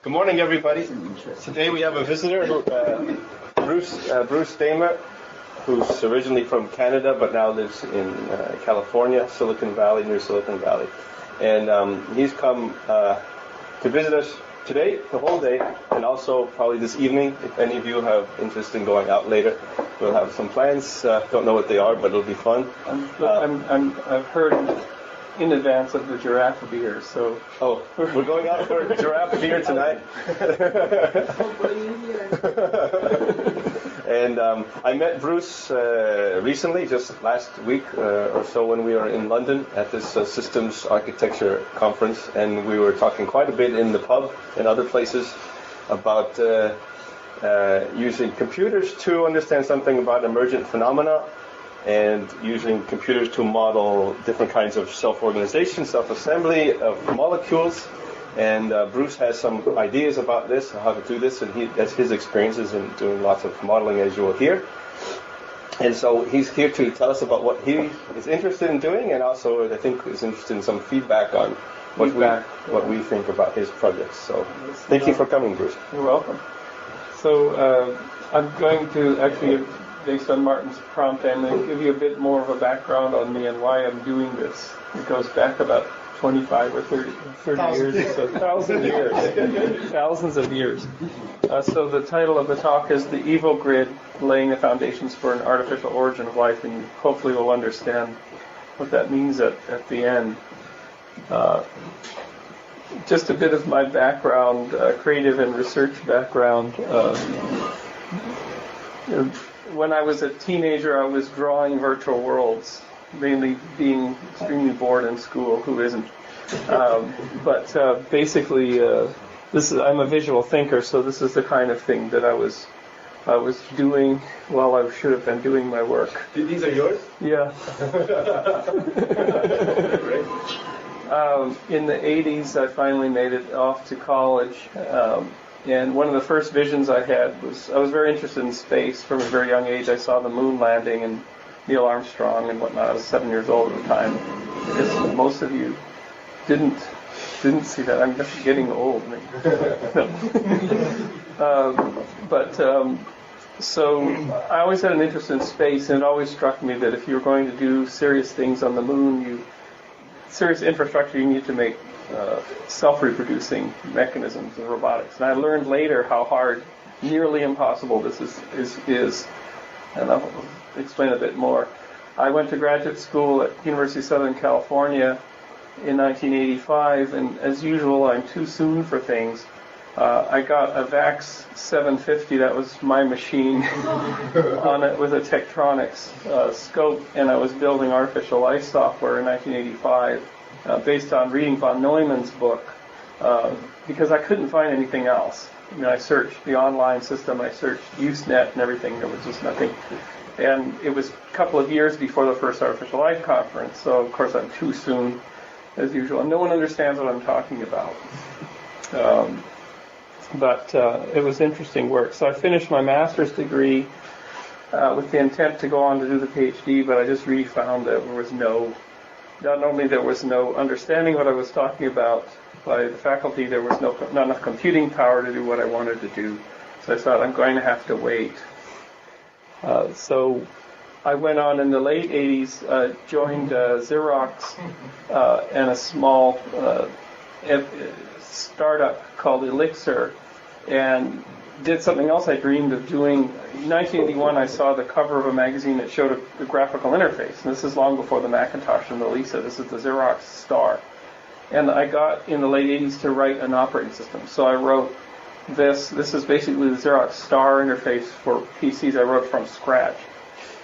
Good morning, everybody. Today we have a visitor, Bruce Damer, who's originally from Canada but now lives in California, Silicon Valley, near Silicon Valley. And he's come to visit us today, the whole day, and also probably this evening, if any of you have interest in going out later. We'll have some plans. Don't know what they are, but it'll be fun. I've heard in advance of the giraffe beer, so... Oh, we're going out for giraffe beer tonight. And I met Bruce recently, just last week or so, when we were in London at this systems architecture conference, and we were talking quite a bit in the pub and other places about using computers to understand something about emergent phenomena, and using computers to model different kinds of self-organization, self-assembly of molecules. And Bruce has some ideas about this, how to do this, and that's his experiences in doing lots of modeling, as you will hear. And so he's here to tell us about what he is interested in doing, and also I think is interested in some feedback on what we think about his projects. So thank you for coming, Bruce. You're welcome. So I'm going to actually, based on Martin's prompt, I'm going to give you a bit more of a background on me and why I'm doing this. It goes back about 25 or 30 years, so 1,000 years, thousands of years. So the title of the talk is The Evil Grid, Laying the Foundations for an Artificial Origin of Life, and hopefully we'll understand what that means at the end. Just a bit of my background, creative and research background. When I was a teenager, I was drawing virtual worlds, mainly being extremely bored in school. Who isn't? But basically, I'm a visual thinker, so this is the kind of thing that I was doing while I should have been doing my work. These are yours? Yeah. In the 80s, I finally made it off to college. And one of the first visions I had was, I was very interested in space from a very young age. I saw the moon landing and Neil Armstrong and whatnot. I was 7 years old at the time. I guess most of you didn't see that. I'm just getting old. So I always had an interest in space, and it always struck me that if you were going to do serious things on the moon, serious infrastructure, you need to make self-reproducing mechanisms of robotics. And I learned later how hard, nearly impossible this is. And I'll explain a bit more. I went to graduate school at University of Southern California in 1985, and as usual, I'm too soon for things. I got a VAX 750, that was my machine, on it with a Tektronix scope, and I was building artificial life software in 1985. Based on reading von Neumann's book, because I couldn't find anything else. I searched the online system, I searched Usenet and everything, there was just nothing. And it was a couple of years before the first Artificial Life Conference, so of course I'm too soon, as usual. And no one understands what I'm talking about. But it was interesting work. So I finished my master's degree with the intent to go on to do the PhD, but I just really found that there was not only there was no understanding what I was talking about by the faculty, there was not enough computing power to do what I wanted to do. So I thought, I'm going to have to wait. So I went on in the late 80s, joined Xerox and a small startup called Elixir, and did something else I dreamed of doing. In 1981, I saw the cover of a magazine that showed a graphical interface. And this is long before the Macintosh and the Lisa. This is the Xerox Star. And I got, in the late 80s, to write an operating system. So I wrote this. This is basically the Xerox Star interface for PCs. I wrote from scratch.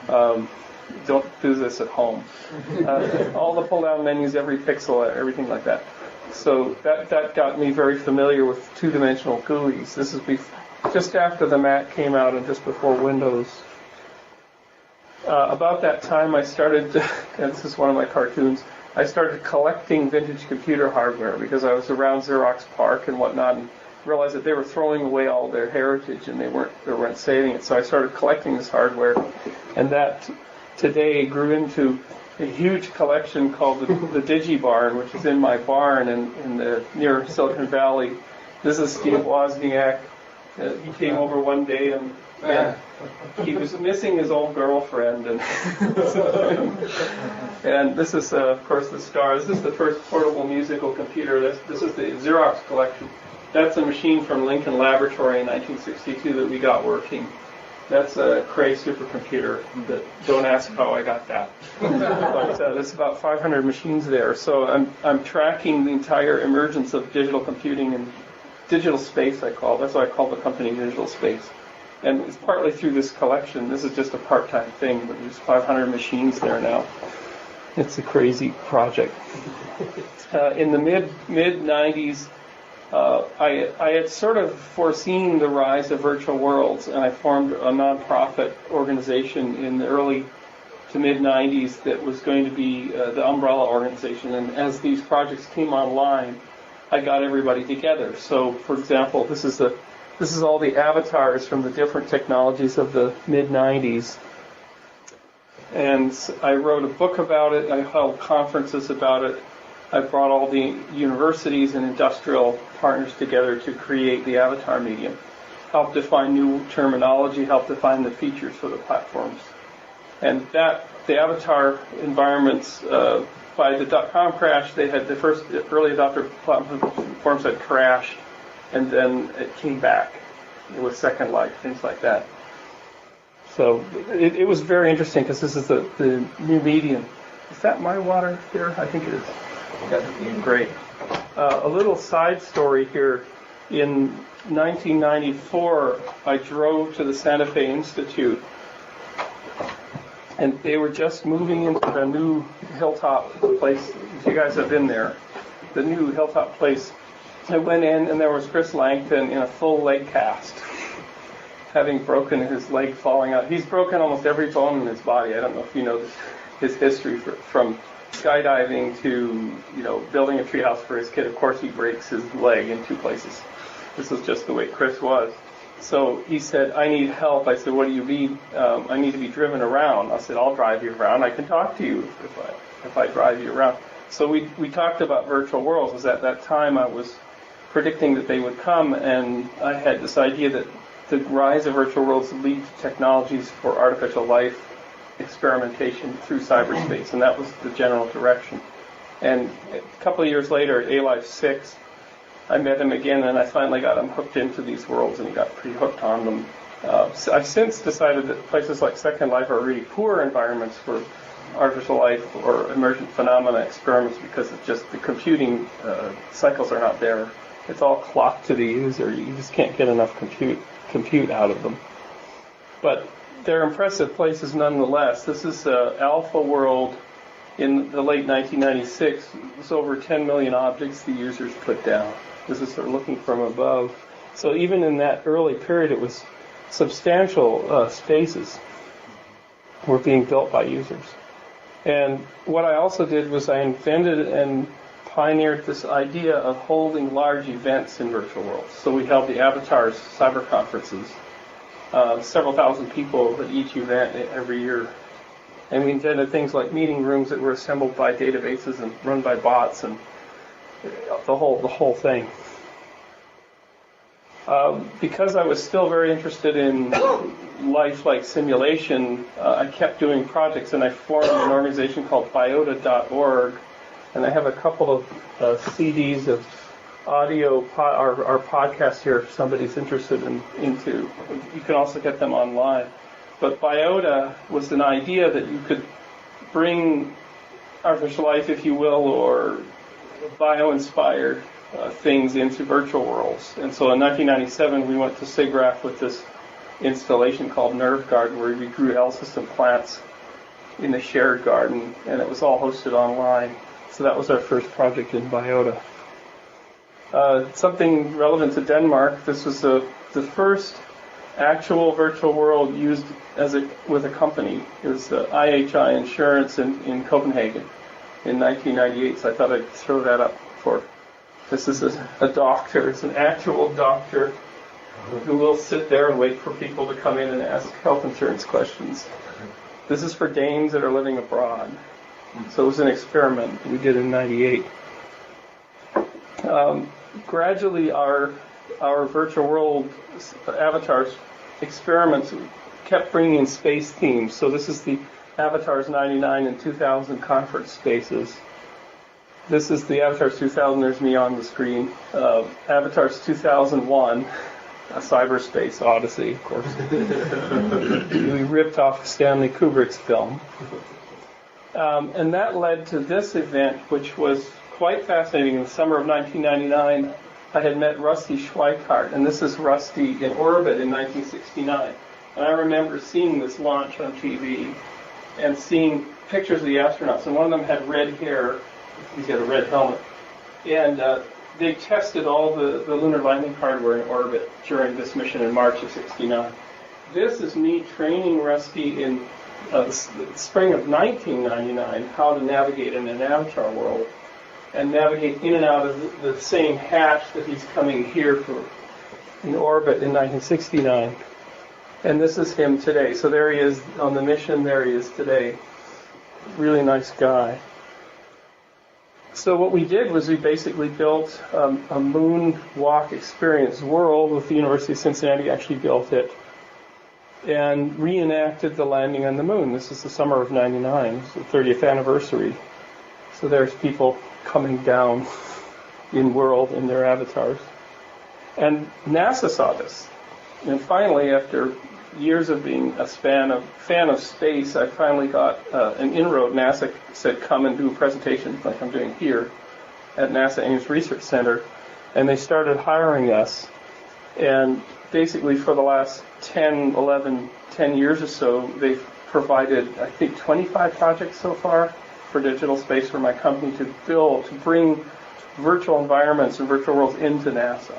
Don't do this at home. All the pull-down menus, every pixel, everything like that. So that got me very familiar with two-dimensional GUIs. This is just after the Mac came out and just before Windows. About that time I started, and this is one of my cartoons, I started collecting vintage computer hardware because I was around Xerox PARC and whatnot, and realized that they were throwing away all their heritage and they weren't saving it. So I started collecting this hardware, and that today grew into a huge collection called the Digi Barn, which is in my barn near Silicon Valley This is Steve Wozniak. He came over one day and he was missing his old girlfriend. And, and this is, of course, the star. This is the first portable musical computer. This is the Xerox collection. That's a machine from Lincoln Laboratory in 1962 that we got working. That's a Cray supercomputer. Don't ask how I got that. But there's about 500 machines there. So I'm tracking the entire emergence of digital computing and digital space, that's why I call the company Digital Space. And it's partly through this collection. This is just a part-time thing, but there's 500 machines there now. It's a crazy project. In the mid-90s, I had sort of foreseen the rise of virtual worlds, and I formed a nonprofit organization in the early to mid-90s that was going to be the umbrella organization. And as these projects came online, I got everybody together. So, for example, this is all the avatars from the different technologies of the mid-90s. And I wrote a book about it. I held conferences about it. I brought all the universities and industrial partners together to create the avatar medium. Helped define new terminology, helped define the features for the platforms. And the avatar environments, by the .com crash, they had the first early adopter platforms had crashed, and then it came back with Second Life, things like that. So it was very interesting because this is the new medium. Is that my water there? I think it is. Great. A little side story here. In 1994, I drove to the Santa Fe Institute, and they were just moving into the new Hilltop place. If you guys have been there, the new Hilltop place. I went in, and there was Chris Langton in a full leg cast, having broken his leg falling out. He's broken almost every bone in his body. I don't know if you know his history from skydiving to, building a treehouse for his kid. Of course, he breaks his leg in two places. This was just the way Chris was. So he said, I need help. I said, what do you need? I need to be driven around. I said, I'll drive you around. I can talk to you if I drive you around. So we talked about virtual worlds. Because at that time I was predicting that they would come, and I had this idea that the rise of virtual worlds would lead to technologies for artificial life experimentation through cyberspace, and that was the general direction. And a couple of years later, at A-Life 6, I met him again, and I finally got him hooked into these worlds, and he got pretty hooked on them. So I've since decided that places like Second Life are really poor environments for artificial life or emergent phenomena experiments because it's just the computing cycles are not there. It's all clocked to the user. You just can't get enough compute out of them. But they're impressive places nonetheless. This is Alpha World in the late 1996. It was over 10 million objects the users put down. This is sort of looking from above. So even in that early period, it was substantial spaces were being built by users. And what I also did was I invented and pioneered this idea of holding large events in virtual worlds. So we held the Avatars cyber conferences, several thousand people at each event every year. And we invented things like meeting rooms that were assembled by databases and run by bots and the whole thing. Because I was still very interested in lifelike simulation, I kept doing projects, and I formed an organization called Biota.org, and I have a couple of CDs of audio, our podcast here if somebody's interested into. You can also get them online. But Biota was an idea that you could bring artificial life, if you will, or bio-inspired things into virtual worlds. And so in 1997, we went to SIGGRAPH with this installation called Nerve Garden, where we grew L-system plants in a shared garden, and it was all hosted online. So that was our first project in Biota. Something relevant to Denmark, this was the first actual virtual world used with a company. It was IHI Insurance in Copenhagen in 1998, so I thought I'd throw that up for. This is a doctor. It's an actual doctor who will sit there and wait for people to come in and ask health insurance questions. This is for Danes that are living abroad. So it was an experiment we did in '98. Gradually, our our virtual world avatars experiments kept bringing in space themes. So this is the Avatars 99 and 2000 conference spaces. This is the Avatars 2000. There's me on the screen. Avatars 2001, a cyberspace odyssey, of course. We ripped off Stanley Kubrick's film. And that led to this event, which was quite fascinating. In the summer of 1999, I had met Rusty Schweikart, and this is Rusty in orbit in 1969. And I remember seeing this launch on TV and seeing pictures of the astronauts, and one of them had red hair. He's got a red helmet. And they tested all the lunar landing hardware in orbit during this mission in March of 69. This is me training Rusty in the spring of 1999 how to navigate in an avatar world and navigate in and out of the same hatch that he's coming here for in orbit in 1969. And this is him today. So there he is on the mission. There he is today. Really nice guy. So what we did was we basically built a moonwalk experience world with the University of Cincinnati actually built it and reenacted the landing on the moon. This is the summer of 99. It's the 30th anniversary. So there's people coming down in world in their avatars. And NASA saw this. And finally, after years of being a fan of space, I finally got an inroad. NASA said, come and do a presentation like I'm doing here at NASA Ames Research Center. And they started hiring us. And basically for the last 10 years or so, they've provided, I think, 25 projects so far for digital space for my company to bring virtual environments and virtual worlds into NASA.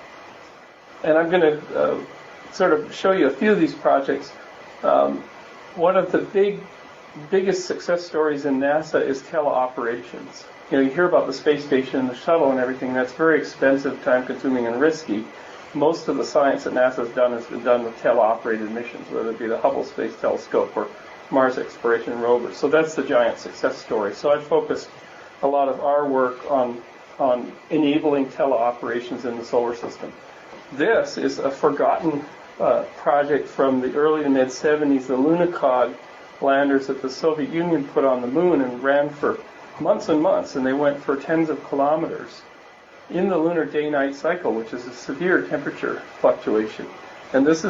And I'm going to sort of show you a few of these projects. One of the biggest success stories in NASA is teleoperations. You hear about the space station and the shuttle and everything. That's very expensive, time-consuming, and risky. Most of the science that NASA has been done with teleoperated missions, whether it be the Hubble Space Telescope or Mars Exploration Rover. So that's the giant success story. So I focused a lot of our work on enabling teleoperations in the solar system. This is a forgotten project from the early to mid-70s, the Lunokhod landers that the Soviet Union put on the moon and ran for months and months, and they went for tens of kilometers in the lunar day-night cycle, which is a severe temperature fluctuation. And this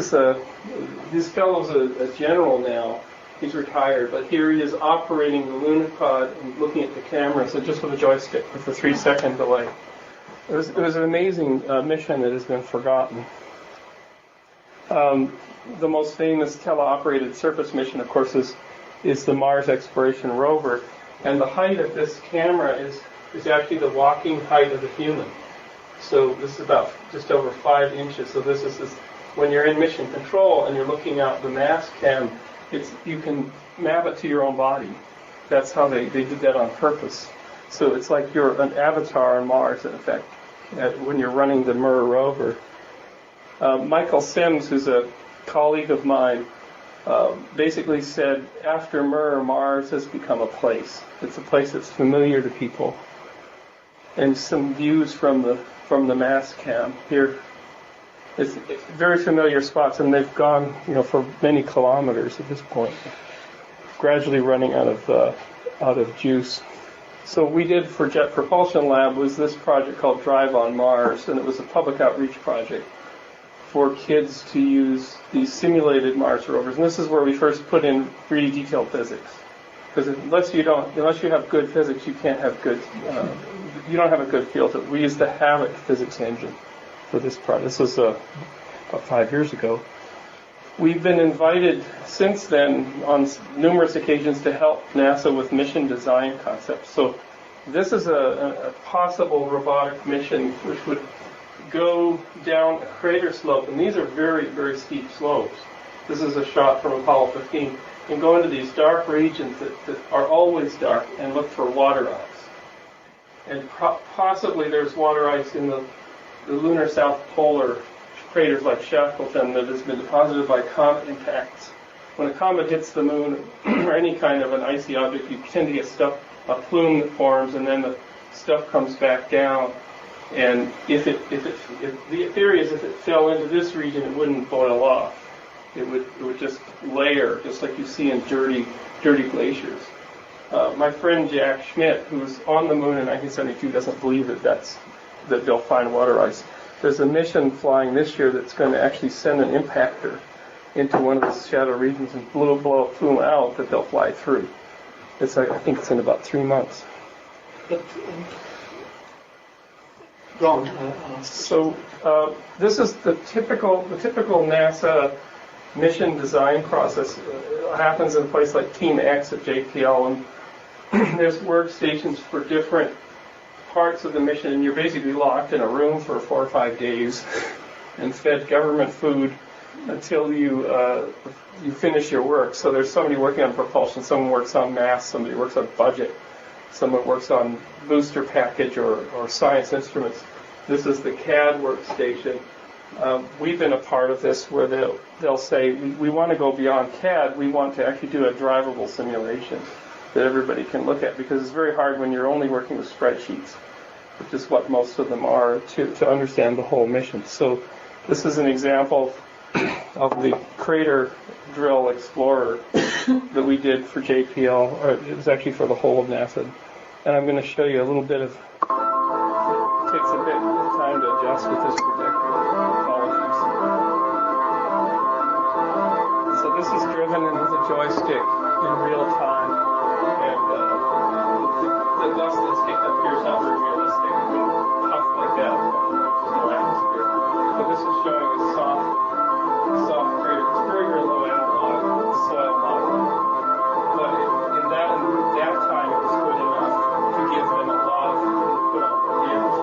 fellow's a general now. He's retired, but here he is operating the Lunokhod and looking at the camera, so just with a joystick with a 3-second delay. It was an amazing mission that has been forgotten. The most famous teleoperated surface mission, of course, is the Mars Exploration Rover, and the height of this camera is actually the walking height of the human. So this is about just over 5 inches. So this is when you're in mission control and you're looking out the mass cam, you can map it to your own body. That's how they did that on purpose. So it's like you're an avatar on Mars, in effect, when you're running the Mir rover. Michael Sims, who's a colleague of mine, basically said, after Mir, Mars has become a place. It's a place that's familiar to people. And some views from the mass cam here. It's very familiar spots, and they've gone, for many kilometers at this point, gradually running out of juice. So we did for Jet Propulsion Lab was this project called Drive on Mars, and it was a public outreach project for kids to use these simulated Mars rovers. And this is where we first put in really detailed physics, because unless you have good physics, you don't have a good feel to it. We used the Havoc physics engine for this project. This was about 5 years ago. We've been invited since then on numerous occasions to help NASA with mission design concepts. So this is a possible robotic mission which would go down a crater slope, and these are very, very steep slopes. This is a shot from Apollo 15, and go into these dark regions that are always dark and look for water ice. And possibly there's water ice in the lunar south polar craters like Shackleton that has been deposited by comet impacts. When a comet hits the moon or any kind of an icy object, you tend to get a plume that forms, and then the stuff comes back down. And if the theory is if it fell into this region, it wouldn't boil off. It would just layer, just like you see in dirty glaciers. My friend Jack Schmidt, who was on the moon in 1972, doesn't believe that they'll find water ice. There's a mission flying this year that's going to actually send an impactor into one of the shadow regions and blow a plume out that they'll fly through. I think it's in about 3 months. But, go on. So this is the typical NASA mission design process. It happens in a place like Team X at JPL, and there's workstations for different parts of the mission, and you're basically locked in a room for 4 or 5 days and fed government food until you finish your work. So there's somebody working on propulsion, someone works on mass, somebody works on budget, someone works on booster package or science instruments. This is the CAD workstation. We've been a part of this where they'll say, we want to go beyond CAD, we want to actually do a drivable simulation that everybody can look at, because it's very hard when you're only working with spreadsheets, which is what most of them are, to understand the whole mission. So this is an example of the crater drill explorer that we did for JPL, or it was actually for the whole of NASA. And I'm going to show you a little bit of, it takes a bit of time to adjust with this projector. Apologies. So this is driven in with a joystick in real time, and the dust that's kicked up here is not very realistic. It's been puffed like that in the atmosphere. So this is showing a soft crater. It's very low analog soil model, but in that time it was good enough to give them a lot of input on the field.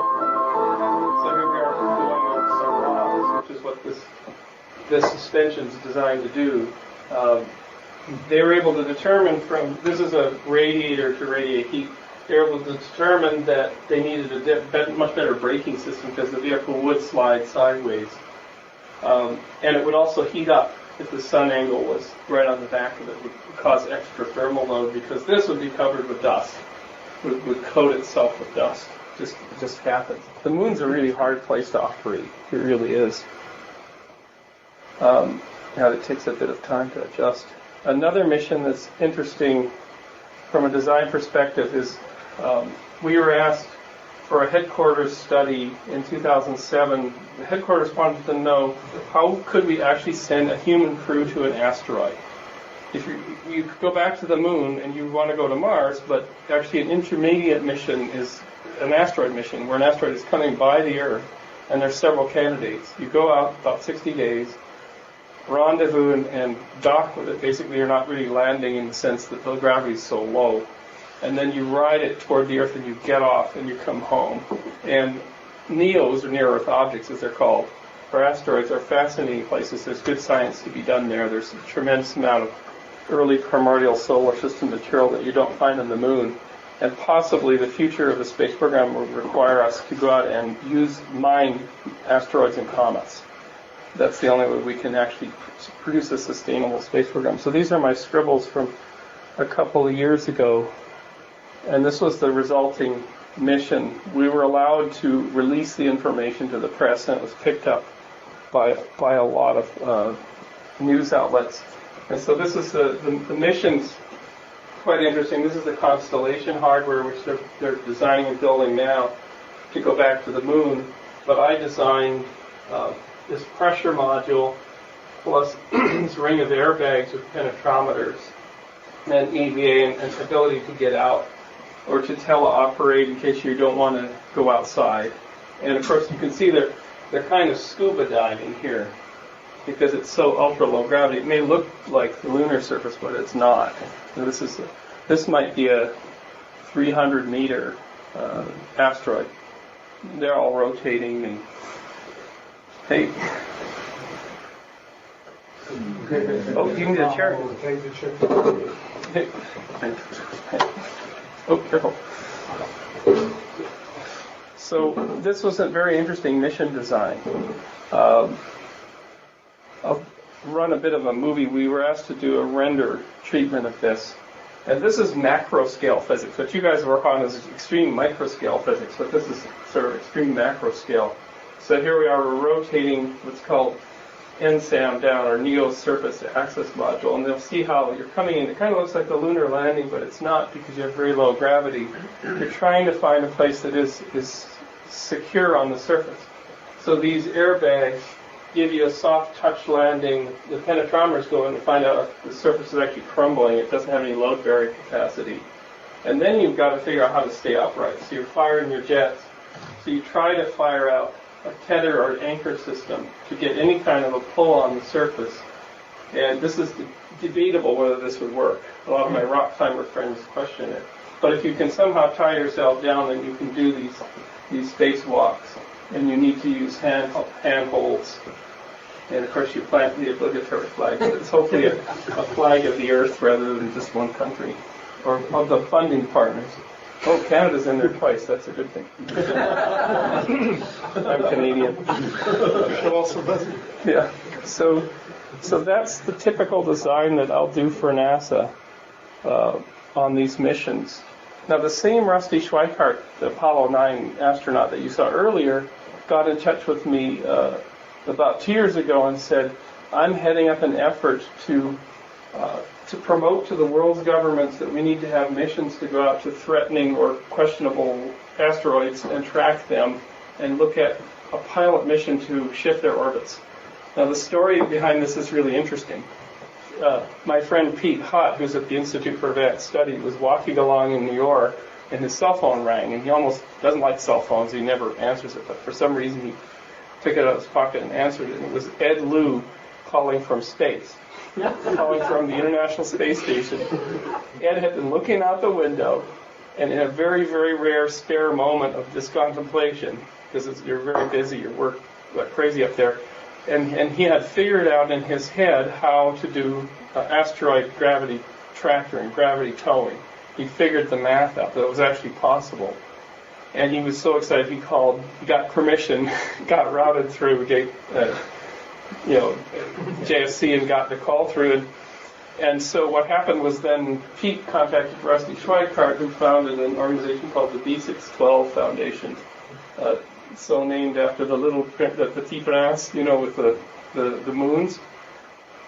So here we are going over some rocks, which is what this suspension is designed to do. They were able to determine this is a radiator to radiate heat. They were able to determine that they needed a much better braking system because the vehicle would slide sideways. And it would also heat up if the sun angle was right on the back of it. It would cause extra thermal load because this would be covered with dust. It would coat itself with dust. It just happens. The moon's a really hard place to operate. It really is. Now it takes a bit of time to adjust. Another mission that's interesting from a design perspective is we were asked for a headquarters study in 2007. The headquarters wanted to know how could we actually send a human crew to an asteroid. If you go back to the moon and you want to go to Mars, but actually an intermediate mission is an asteroid mission where an asteroid is coming by the Earth and there's several candidates. You go out about 60 days, rendezvous and dock with it. Basically, you're not really landing in the sense that the gravity is so low. And then you ride it toward the Earth and you get off and you come home. And NEOs, or near-Earth objects as they're called, or asteroids, are fascinating places. There's good science to be done there. There's a tremendous amount of early primordial solar system material that you don't find on the moon. And possibly the future of the space program will require us to go out and mine asteroids and comets. That's the only way we can actually produce a sustainable space program. So these are my scribbles from a couple of years ago. And this was the resulting mission. We were allowed to release the information to the press, and it was picked up by a lot of news outlets. And so this is the mission's quite interesting. This is the constellation hardware, which they're designing and building now to go back to the moon. But I designed this pressure module plus this ring of airbags with penetrometers and EVA and ability to get out or to teleoperate in case you don't want to go outside. And of course you can see they're kind of scuba diving here because it's so ultra low gravity. It may look like the lunar surface, but it's not. And this might be a 300 meter asteroid. They're all rotating and hey. Oh, you need a chair. Hey. Oh, careful. So this was a very interesting mission design. I'll run a bit of a movie. We were asked to do a render treatment of this. And this is macro scale physics. What you guys work on is extreme micro scale physics, but this is sort of extreme macro scale. So here we are, we're rotating what's called NSAM down, or Neo Surface Access Module, and they'll see how you're coming in. It kind of looks like the lunar landing, but it's not because you have very low gravity. You're trying to find a place that is secure on the surface. So these airbags give you a soft touch landing. The penetrometers go in and find out if the surface is actually crumbling. It doesn't have any load bearing capacity. And then you've got to figure out how to stay upright. So you're firing your jets. So you try to fire out a tether or anchor system to get any kind of a pull on the surface. And this is debatable whether this would work. A lot of my rock climber friends question it. But if you can somehow tie yourself down, then you can do these spacewalks. And you need to use handholds. And of course you plant the obligatory flag. But it's hopefully a flag of the earth rather than just one country. Or of the funding partners. Oh, Canada's in there twice. That's a good thing. I'm Canadian. Yeah. So that's the typical design that I'll do for NASA on these missions. Now, the same Rusty Schweikart, the Apollo 9 astronaut that you saw earlier, got in touch with me about 2 years ago and said, I'm heading up an effort to promote to the world's governments that we need to have missions to go out to threatening or questionable asteroids and track them and look at a pilot mission to shift their orbits. Now, the story behind this is really interesting. My friend Pete Hutt, who's at the Institute for Advanced Study, was walking along in New York and his cell phone rang, and he almost doesn't like cell phones. He never answers it, but for some reason he took it out of his pocket and answered it, and it was Ed Lu calling from space. Calling from the International Space Station. Ed had been looking out the window, and in a very, very rare spare moment of this contemplation, because you're very busy, you work like crazy up there, and he had figured out in his head how to do asteroid gravity tractor and gravity towing. He figured the math out, that it was actually possible. And he was so excited, he called, got permission, got routed through JSC and got the call through. And so what happened was then Pete contacted Rusty Schweikart, who founded an organization called the B612 Foundation, so named after the Petit Prince, with the moons.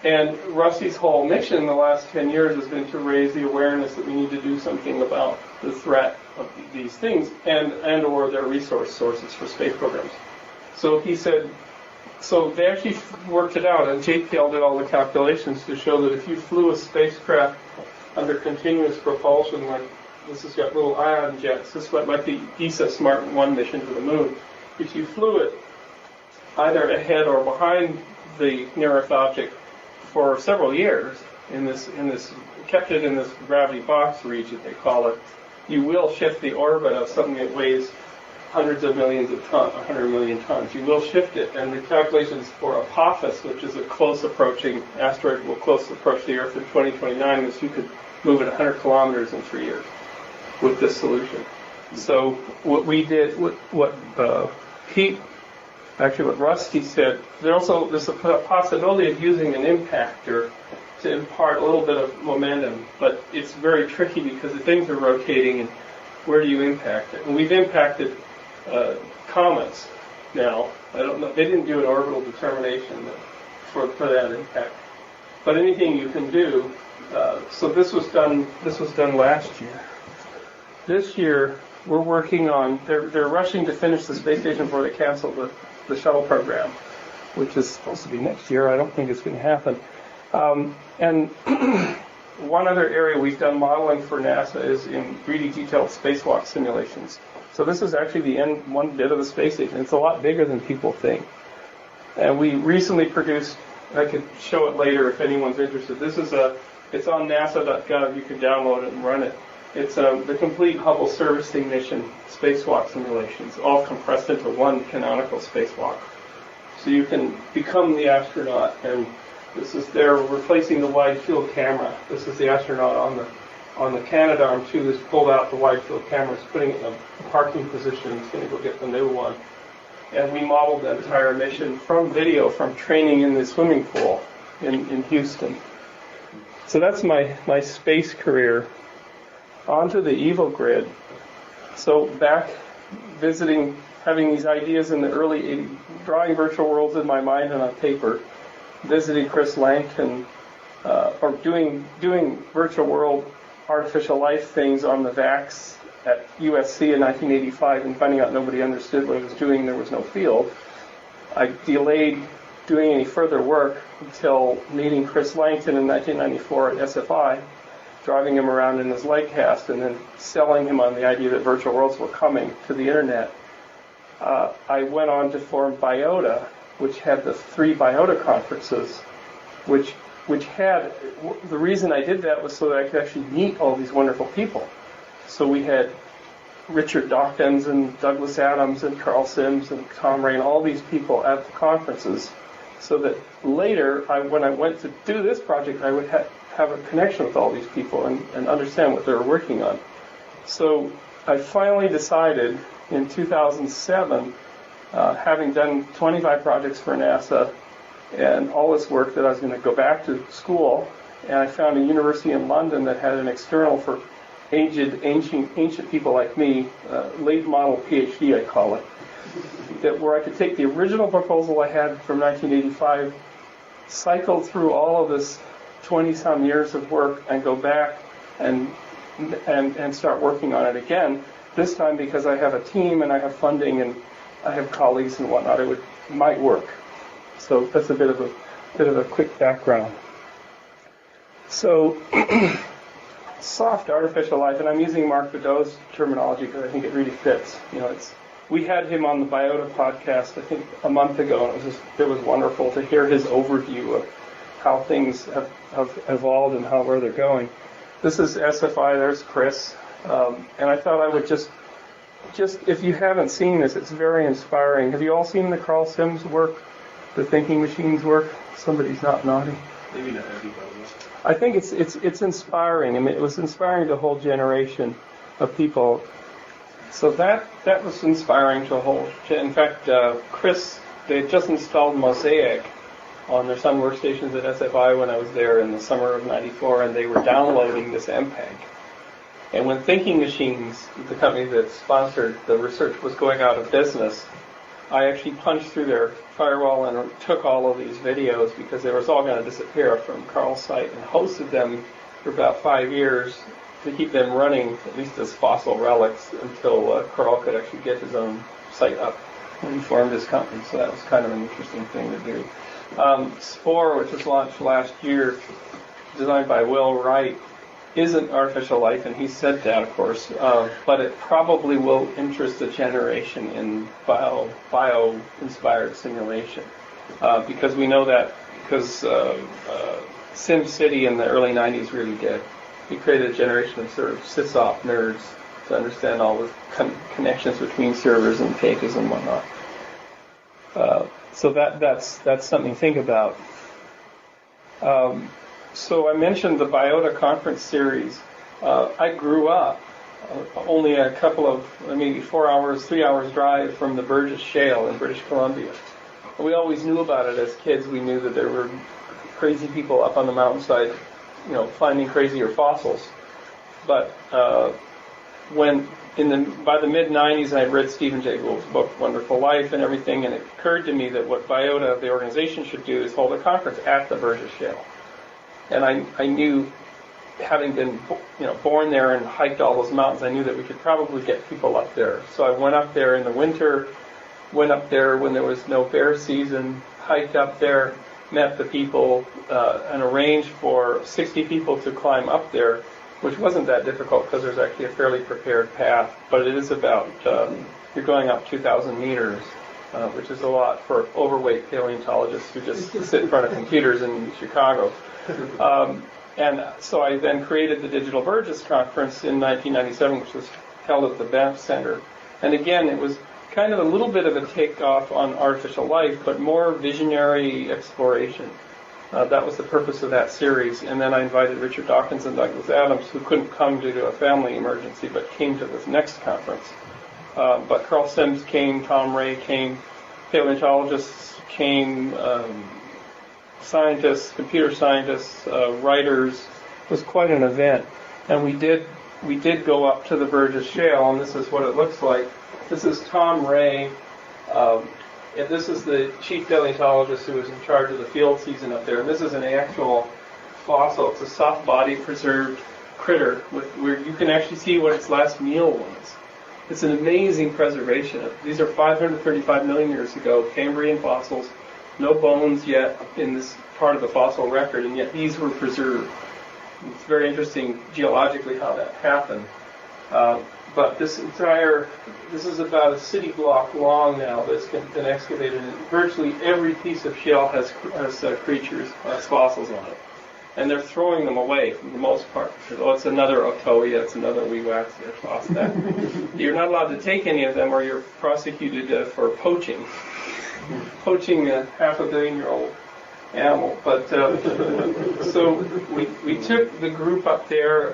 And Rusty's whole mission in the last 10 years has been to raise the awareness that we need to do something about the threat of these things and or their resource sources for space programs. So he said, so they actually worked it out, and JPL did all the calculations to show that if you flew a spacecraft under continuous propulsion, like this has got little ion jets, this is like the ESA Smart 1 mission to the moon. If you flew it either ahead or behind the near-Earth object for several years, kept it in this gravity box region, they call it, you will shift the orbit of something that weighs hundreds of millions of tons, 100 million tons. You will shift it, and the calculations for Apophis, which is a close approaching asteroid, will close approach the Earth in 2029, is you could move it 100 kilometers in 3 years with this solution. So what we did, what Rusty said, there's a possibility of using an impactor to impart a little bit of momentum, but it's very tricky because the things are rotating, and where do you impact it? And we've impacted comets now. I don't know. They didn't do an orbital determination for that impact. But anything you can do. So this was done last year. This year we're working on. They're rushing to finish the space station before they cancel the shuttle program, which is supposed to be next year. I don't think it's going to happen. And one other area we've done modeling for NASA is in really detailed spacewalk simulations. So this is actually one bit of the space station. It's a lot bigger than people think. And we recently produced, I could show it later if anyone's interested. It's on nasa.gov. You can download it and run it. It's the complete Hubble servicing mission spacewalk simulations, all compressed into one canonical spacewalk. So you can become the astronaut, and they're replacing the wide field camera. This is the astronaut on the Canadarm2 that's pulled out the wide field camera, is putting it in a parking position. He's going to go get the new one. And we modeled the entire mission from video, from training in the swimming pool in Houston. So that's my space career. onto the evil grid. So back visiting, having these ideas in the early 80s, drawing virtual worlds in my mind and on paper, visiting Chris Langton, or doing virtual world artificial life things on the VAX at USC in 1985 and finding out nobody understood what I was doing, there was no field. I delayed doing any further work until meeting Chris Langton in 1994 at SFI, driving him around in his leg cast and then selling him on the idea that virtual worlds were coming to the internet. I went on to form Biota, which had the 3 Biota conferences, which had, the reason I did that was so that I could actually meet all these wonderful people. So we had Richard Dawkins and Douglas Adams and Carl Sims and Tom Ray and all these people at the conferences, so that later, when I went to do this project, I would have a connection with all these people and understand what they were working on. So I finally decided in 2007, having done 25 projects for NASA and all this work, that I was going to go back to school, and I found a university in London that had an external for ancient people like me, late model PhD I call it, that where I could take the original proposal I had from 1985, cycle through all of this 20-some years of work, and go back and start working on it again. This time because I have a team and I have funding and I have colleagues and whatnot, it might work. So that's a bit of a quick background. So soft artificial life, and I'm using Mark Badeau's terminology because I think it really fits. We had him on the Biota podcast I think a month ago, and it was wonderful to hear his overview of how things have evolved and where they're going. This is SFI. There's Chris, and I thought I would just if you haven't seen this, it's very inspiring. Have you all seen the Carl Sims work, the Thinking Machines work? Somebody's not nodding. Maybe not everybody. I think it's inspiring. I mean, it was inspiring to a whole generation of people. So that was inspiring to a whole. In fact, Chris, they had just installed Mosaic on their Sun workstations at SFI when I was there in the summer of '94, and they were downloading this MPEG. And when Thinking Machines, the company that sponsored the research, was going out of business, I actually punched through their firewall and took all of these videos because they was all going to disappear from Carl's site, and hosted them for about 5 years to keep them running, at least as fossil relics, until Carl could actually get his own site up when he formed his company. So that was kind of an interesting thing to do. Spore, which was launched last year, designed by Will Wright, isn't artificial life, and he said that, of course, but it probably will interest a generation in bio-inspired simulation, because we know that because SimCity in the early 90s really did. He created a generation of sort of sysop nerds to understand all the connections between servers and pages and whatnot. So that's something to think about. So I mentioned the Biota conference series. I grew up only a couple of, maybe 3 hours drive from the Burgess Shale in British Columbia. We always knew about it as kids. We knew that there were crazy people up on the mountainside, finding crazier fossils. But by the mid-'90s, I had read Stephen Jay Gould's book, Wonderful Life, and everything, and it occurred to me that what Biota, the organization, should do is hold a conference at the Burgess Shale. And I knew, having been born there and hiked all those mountains, I knew that we could probably get people up there. So I went up there in the winter, went up there when there was no bear season, hiked up there, met the people, and arranged for 60 people to climb up there, which wasn't that difficult because there's actually a fairly prepared path. But it is about, you're going up 2,000 meters, which is a lot for overweight paleontologists who just sit in front of computers in Chicago. And so I then created the Digital Burgess Conference in 1997, which was held at the Banff Center. And again, it was kind of a little bit of a takeoff on artificial life, but more visionary exploration. That was the purpose of that series. And then I invited Richard Dawkins and Douglas Adams, who couldn't come due to a family emergency, but came to this next conference. But Carl Sims came, Tom Ray came, paleontologists came, scientists, computer scientists, writers. It was quite an event. And we did we did go up to the Burgess Shale, and this is what it looks like. This is Tom Ray. And this is the chief paleontologist who was in charge of the field season up there. And this is an actual fossil. It's a soft body preserved critter where you can actually see what its last meal was. It's an amazing preservation. These are 535 million years ago, Cambrian fossils, no bones yet in this part of the fossil record, and yet these were preserved. It's very interesting geologically how that happened. But this is about a city block long now that's been excavated, and virtually every piece of shale has creatures, has fossils on it. And they're throwing them away for the most part. Oh, it's another Otoia, it's another Weewax, it's lost that. You're not allowed to take any of them or you're prosecuted for poaching. Poaching a half-a-billion-year-old animal. But so we took the group up there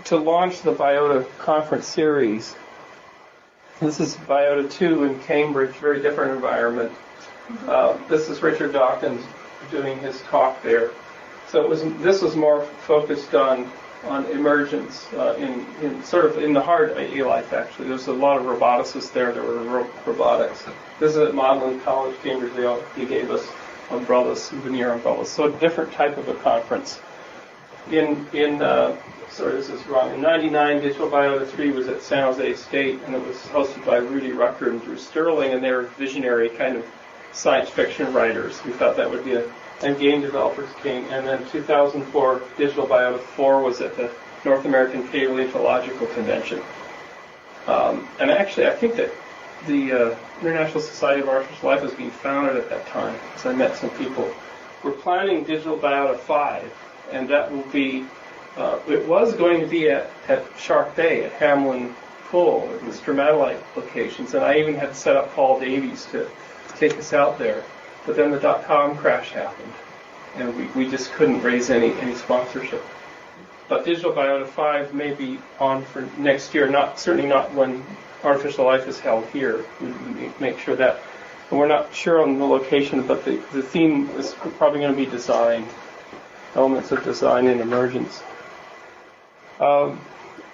to launch the Biota conference series. This is Biota 2 in Cambridge, very different environment. This is Richard Dawkins doing his talk there. So this was more focused on emergence in sort of in the heart of A life. Actually, there's a lot of roboticists there. There were robotics. This is at Magdalen College, Cambridge. They gave us umbrellas, souvenir umbrellas. So a different type of a conference. Sorry, this is wrong. In '99, Digital Biota 3 was at San Jose State, and it was hosted by Rudy Rucker and Drew Sterling, and they were visionary kind of science fiction writers. We thought that would be and game developers came. And then 2004, Digital Biota 4 was at the North American Paleontological Convention. And actually, I think that the International Society of Artificial Life was being founded at that time, because I met some people. We're planning Digital Biota 5, and that will be, it was going to be at Shark Bay, at Hamlin Pool, at the stromatolite locations, and I even had set up Paul Davies to take us out there. But then the .com crash happened, and we just couldn't raise any sponsorship. But Digital Biota 5 may be on for next year, certainly not when Artificial Life is held here. We make sure that, and we're not sure on the location, but the theme is probably going to be design, elements of design and emergence. Of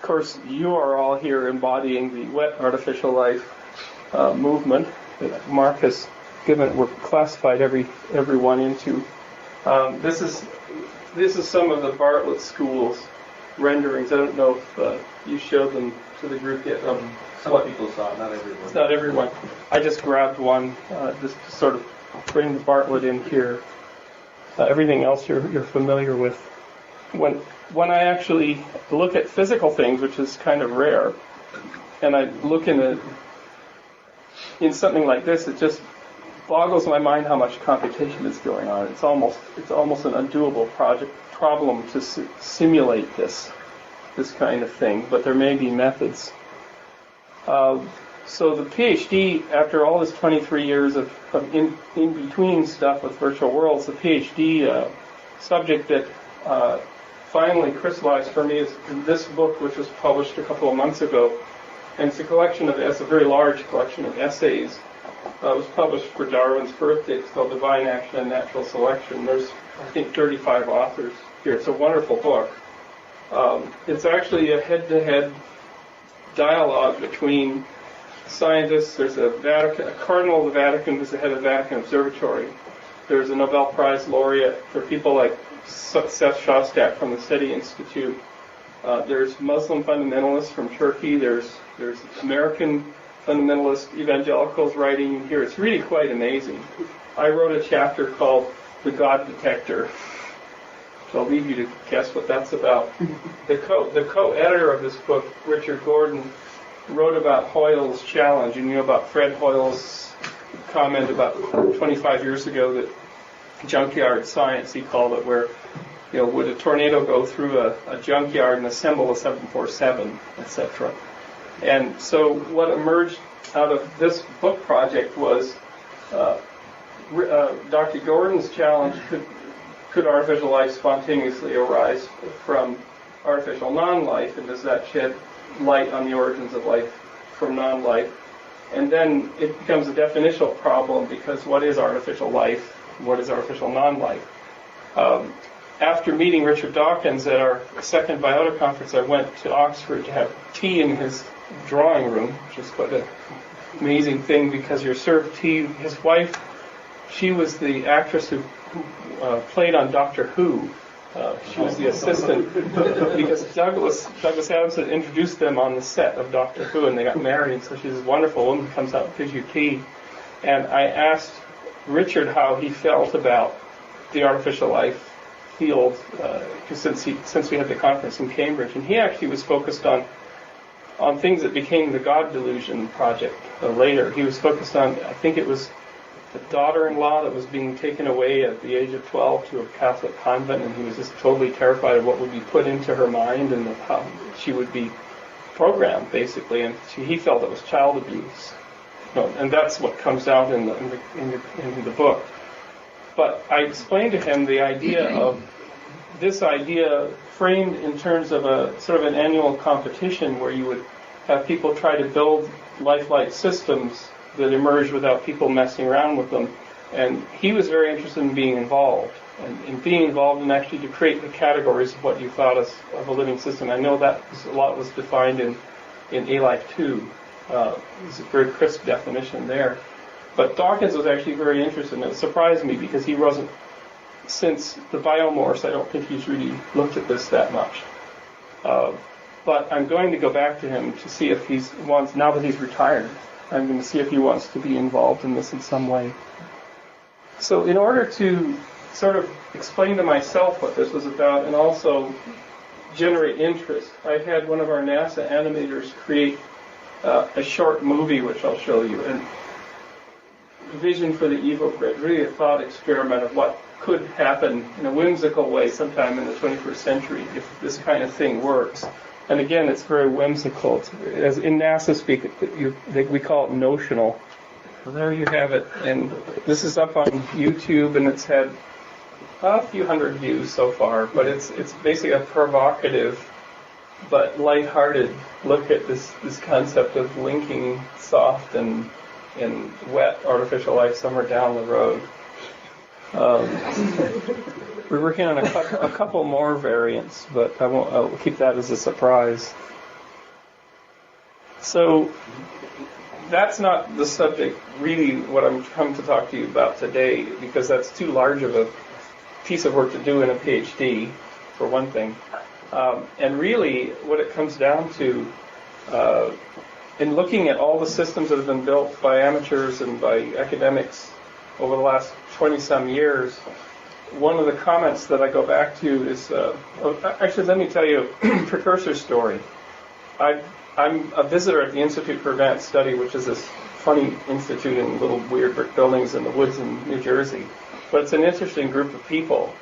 course, you are all here embodying the wet artificial life movement that Mark has given. We're classified everyone into. This is some of the Bartlett School's renderings. I don't know if you showed them to the group yet. Some people saw it, not everyone. It's not everyone. I just grabbed one just to sort of bring the Bartlett in here. Everything else you're familiar with. When I actually look at physical things, which is kind of rare, and I look in something like this, it just boggles my mind how much computation is going on. It's almost an undoable problem to simulate this kind of thing, but there may be methods. So the PhD, after all this 23 years of in between stuff with virtual worlds, the PhD subject that finally crystallized for me is this book, which was published a couple of months ago, and it's a very large collection of essays. It was published for Darwin's birthday. It's called Divine Action and Natural Selection. There's, I think, 35 authors here. It's a wonderful book. It's actually a head-to-head dialogue between scientists. There's a cardinal of the Vatican who's the head of the Vatican Observatory. There's a Nobel Prize laureate for people like Seth Shostak from the SETI Institute. There's Muslim fundamentalists from Turkey. There's American fundamentalist evangelicals writing here. It's really quite amazing. I wrote a chapter called The God Detector. So I'll leave you to guess what that's about. The co-editor of this book, Richard Gordon, wrote about Hoyle's challenge. And you know about Fred Hoyle's comment about 25 years ago that junkyard science, he called it, where would a tornado go through a junkyard and assemble a 747, etc. And so what emerged out of this book project was Dr. Gordon's challenge, could artificial life spontaneously arise from artificial non-life, and does that shed light on the origins of life from non-life? And then it becomes a definitional problem, because what is artificial life? What is artificial non-life? after meeting Richard Dawkins at our second Biota conference, I went to Oxford to have tea in his drawing room, which is quite an amazing thing because you're served tea. His wife, she was the actress who played on Doctor Who. She was the assistant because Douglas Adams had introduced them on the set of Doctor Who, and they got married. So she's this wonderful woman who comes out and gives you tea. And I asked Richard how he felt about the artificial life field since we had the conference in Cambridge, and he actually was focused on things that became the God Delusion project later. He was focused on, I think it was the daughter-in-law that was being taken away at the age of 12 to a Catholic convent, and he was just totally terrified of what would be put into her mind and how she would be programmed, basically, and he felt it was child abuse. And that's what comes out in the book. But I explained to him the idea of this idea framed in terms of a sort of an annual competition where you would have people try to build lifelike systems that emerged without people messing around with them. And he was very interested in being involved, and in being involved and actually to create the categories of what you thought of a living system. I know that a lot was defined in A-Life 2. There's a very crisp definition there. But Dawkins was actually very interested, and it surprised me because he wasn't, since the biomorphs, I don't think he's really looked at this that much. But I'm going to go back to him to see if he wants, now that he's retired, I'm going to see if he wants to be involved in this in some way. So in order to sort of explain to myself what this was about and also generate interest, I had one of our NASA animators create a short movie, which I'll show you, and Vision for the Evil Grid, really a thought experiment of what could happen in a whimsical way sometime in the 21st century if this kind of thing works. And again, it's very whimsical. As in NASA speak, we call it notional. So there you have it. And this is up on YouTube, and it's had a few hundred views so far. But it's basically a provocative but lighthearted look at this concept of linking soft and wet artificial life somewhere down the road. We're working on a couple more variants, but I'll keep that as a surprise. So that's not the subject, really, what I'm come to talk to you about today, because that's too large of a piece of work to do in a PhD, for one thing. And really, what it comes down to, in looking at all the systems that have been built by amateurs and by academics over the last 20-some years, one of the comments that I go back to is, actually, let me tell you a precursor story. I'm a visitor at the Institute for Advanced Study, which is this funny institute in little weird brick buildings in the woods in New Jersey. But it's an interesting group of people.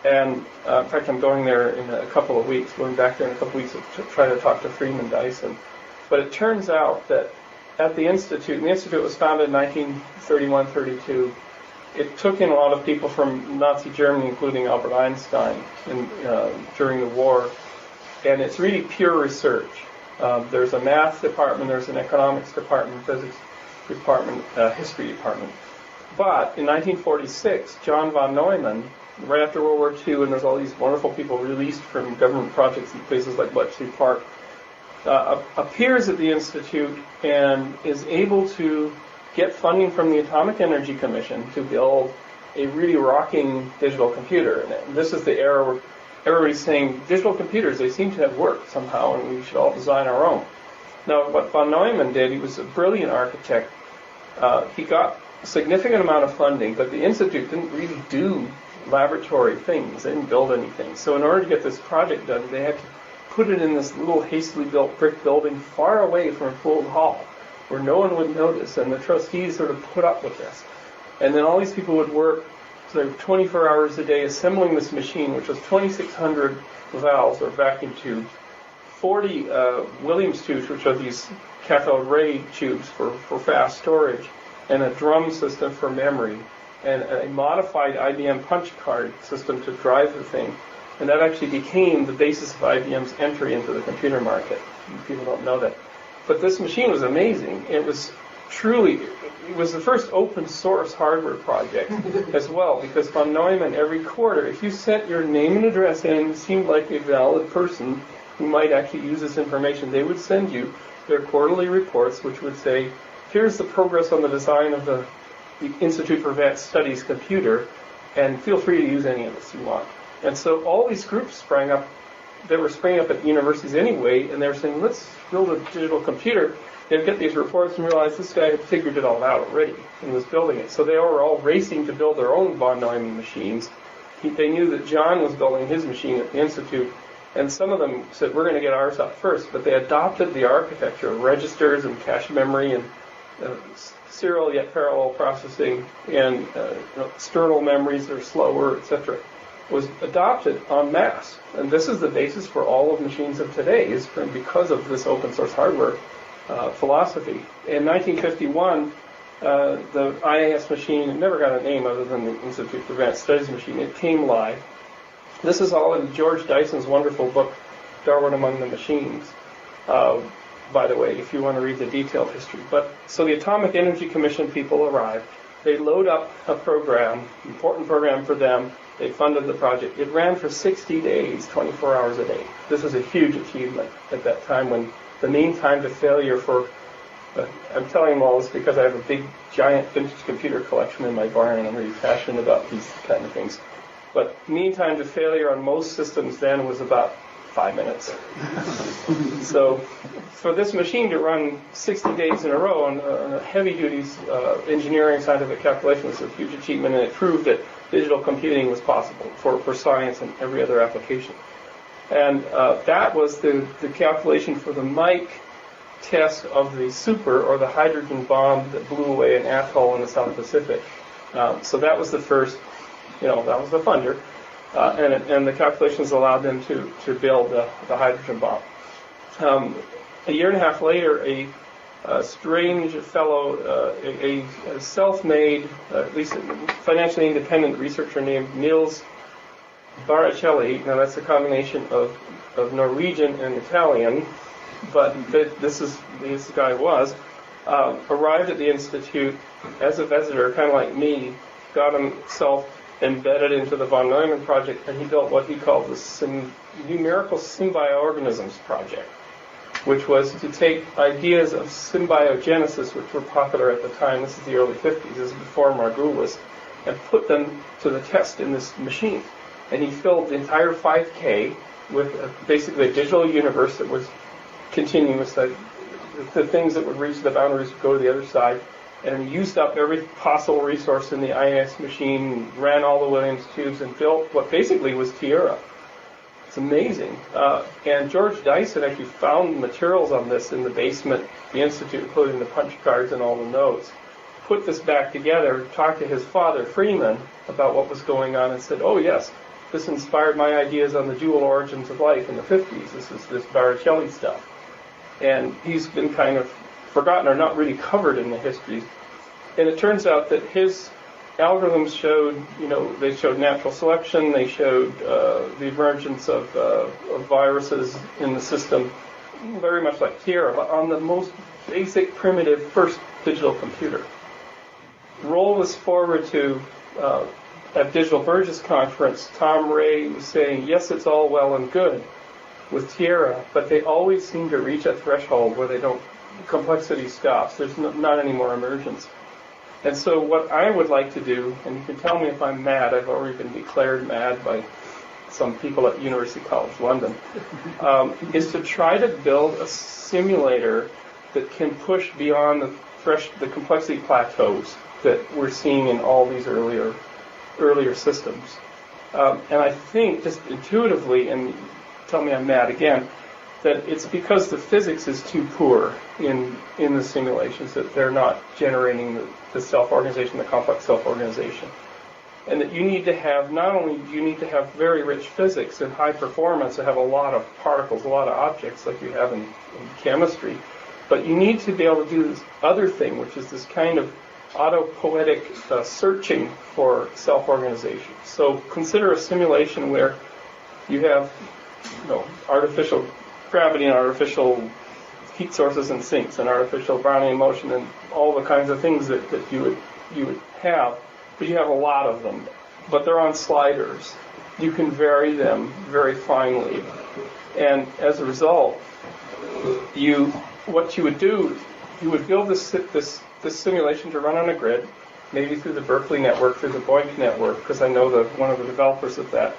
And in fact, I'm going there in a couple of weeks, going back there in a couple of weeks to try to talk to Freeman Dyson. But it turns out that at the Institute, and the Institute was founded in 1931-32, it took in a lot of people from Nazi Germany, including Albert Einstein, during the war. And it's really pure research. There's a math department, there's an economics department, physics department, history department. But in 1946, John von Neumann, right after World War II, and there's all these wonderful people released from government projects in places like Bletchley Park, appears at the Institute and is able to get funding from the Atomic Energy Commission to build a really rocking digital computer. And this is the era where everybody's saying, digital computers, they seem to have worked somehow, and we should all design our own. Now, what von Neumann did, he was a brilliant architect. He got a significant amount of funding, but the Institute didn't really do laboratory things. They didn't build anything. So in order to get this project done, they had to put it in this little hastily built brick building far away from Fould Hall, where no one would notice, and the trustees sort of put up with this. And then all these people would work sort of 24 hours a day assembling this machine, which was 2,600 valves or vacuum tubes, 40 Williams tubes, which are these cathode ray tubes for fast storage, and a drum system for memory, and a modified IBM punch card system to drive the thing. And that actually became the basis of IBM's entry into the computer market. People don't know that. But this machine was amazing. It was truly, it was the first open source hardware project as well, because von Neumann, every quarter, if you sent your name and address in and seemed like a valid person who might actually use this information, they would send you their quarterly reports, which would say, here's the progress on the design of the Institute for Advanced Studies computer, and feel free to use any of this you want. And so all these groups sprang up. They were springing up at universities anyway, and they were saying, let's build a digital computer. They'd get these reports and realize this guy had figured it all out already and was building it. So they were all racing to build their own von Neumann machines. They knew that John was building his machine at the Institute, and some of them said, we're going to get ours up first. But they adopted the architecture of registers and cache memory and serial yet parallel processing and external memories that are slower, etc. was adopted en masse. And this is the basis for all of machines of today, is because of this open source hardware philosophy. In 1951, the IAS machine never got a name other than the Institute for Advanced Studies machine. It came live. This is all in George Dyson's wonderful book, Darwin Among the Machines, by the way, if you want to read the detailed history. But so the Atomic Energy Commission people arrived. They load up a program, important program for them. They funded the project. It ran for 60 days, 24 hours a day. This was a huge achievement at that time, when the mean time to failure for, I'm telling them all this because I have a big, giant vintage computer collection in my barn, and I'm really passionate about these kind of things. But mean time to failure on most systems then was about 5 minutes. So for this machine to run 60 days in a row on a heavy-duty engineering scientific calculation was a huge achievement, and it proved that digital computing was possible for science and every other application. And that was the calculation for the Mike test of the super, or the hydrogen bomb that blew away an atoll in the South Pacific. So that was the first, that was the funder. And the calculations allowed them to build the hydrogen bomb. A year and a half later, a strange fellow, a self-made, at least financially independent researcher named Niels Baricelli. Now that's a combination of Norwegian and Italian, but this guy was, arrived at the Institute as a visitor, kind of like me, got himself embedded into the von Neumann project, and he built what he called the numerical symbioorganisms project, which was to take ideas of symbiogenesis, which were popular at the time. This is the early 50s, this is before Margulis, and put them to the test in this machine. And he filled the entire 5K with basically a digital universe that was continuous, that the things that would reach the boundaries would go to the other side, and used up every possible resource in the IAS machine, ran all the Williams tubes, and built what basically was Tierra. It's amazing. And George Dyson actually found materials on this in the basement of the Institute, including the punch cards and all the notes. Put this back together, talked to his father, Freeman, about what was going on, and said, oh yes, this inspired my ideas on the dual origins of life in the 50s. This is this Baricelli stuff. And he's been kind of forgotten or not really covered in the histories. And it turns out that his algorithms showed, they showed natural selection, they showed the emergence of viruses in the system, very much like Tierra, but on the most basic, primitive, first digital computer. Roll this forward to at Digital Burgess conference, Tom Ray was saying, yes, it's all well and good with Tierra, but they always seem to reach a threshold where complexity stops. There's not any more emergence. And so what I would like to do, and you can tell me if I'm mad, I've already been declared mad by some people at University College London, is to try to build a simulator that can push beyond the complexity plateaus that we're seeing in all these earlier systems. And I think, just intuitively, and tell me I'm mad again, that it's because the physics is too poor in the simulations that they're not generating the self-organization, the complex self-organization. And that you need to have, not only do you need to have very rich physics and high performance to have a lot of particles, a lot of objects like you have in chemistry, but you need to be able to do this other thing, which is this kind of autopoietic searching for self-organization. So consider a simulation where you have artificial gravity and artificial heat sources and sinks and artificial Brownian motion and all the kinds of things that you would have, but you have a lot of them. But they're on sliders. You can vary them very finely, and as a result, what you would do, you would build this simulation to run on a grid, maybe through the Berkeley network, through the Boink network, because I know one of the developers of that,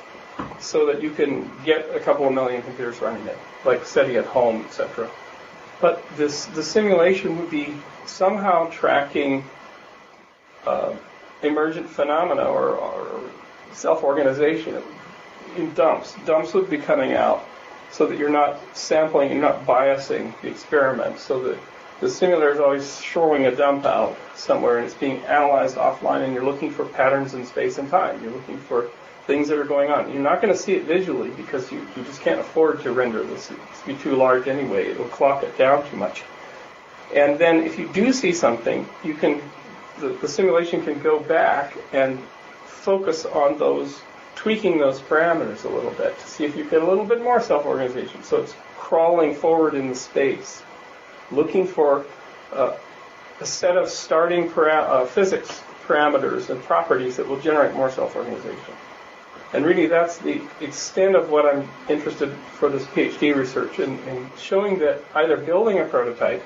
so that you can get a couple of million computers running it, like SETI at home, etc. But the simulation would be somehow tracking emergent phenomena or self-organization in dumps. Dumps would be coming out so that you're not sampling, you're not biasing the experiment, so that the simulator is always showing a dump out somewhere and it's being analyzed offline, and you're looking for patterns in space and time. You're looking for things that are going on. You're not going to see it visually because you just can't afford to render this. It's be too large anyway. It'll clock it down too much. And then if you do see something, you can the simulation can go back and focus on tweaking those parameters a little bit to see if you get a little bit more self-organization. So it's crawling forward in the space, looking for a set of starting physics parameters and properties that will generate more self-organization. And really that's the extent of what I'm interested for this PhD research, in showing that either building a prototype,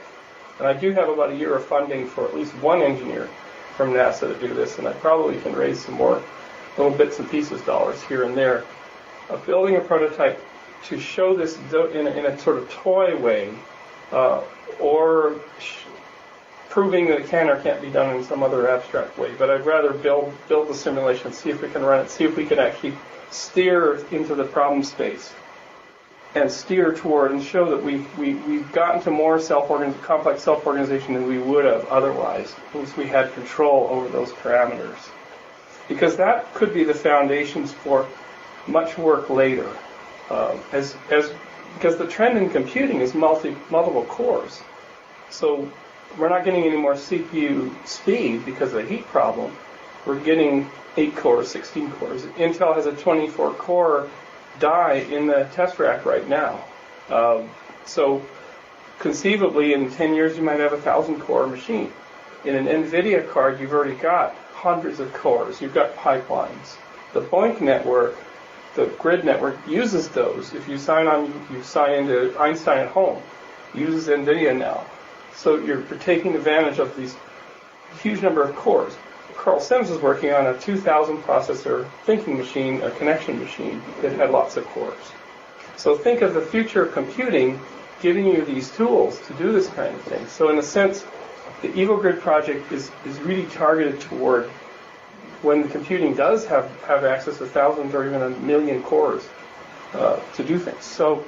and I do have about a year of funding for at least one engineer from NASA to do this, and I probably can raise some more little bits and pieces dollars here and there, of building a prototype to show this in a sort of toy way, or proving that it can or can't be done in some other abstract way. But I'd rather build the simulation, see if we can run it, see if we can actually steer into the problem space and steer toward and show that we've gotten to more complex self-organization than we would have otherwise, once we had control over those parameters. Because that could be the foundations for much work later. Because the trend in computing is multiple cores. So we're not getting any more CPU speed because of the heat problem. We're getting 8 cores, 16 cores. Intel has a 24-core die in the test rack right now. So conceivably, in 10 years, you might have a 1,000-core machine. In an NVIDIA card, you've already got hundreds of cores. You've got pipelines. The Boink network, the grid network, uses those. If you sign into Einstein at home, uses NVIDIA now. So you're taking advantage of these huge number of cores. Carl Sims is working on a 2,000 processor thinking machine, a connection machine that had lots of cores. So think of the future of computing giving you these tools to do this kind of thing. So in a sense, the EvoGrid project is really targeted toward when the computing does have access to thousands or even 1 million cores to do things. So,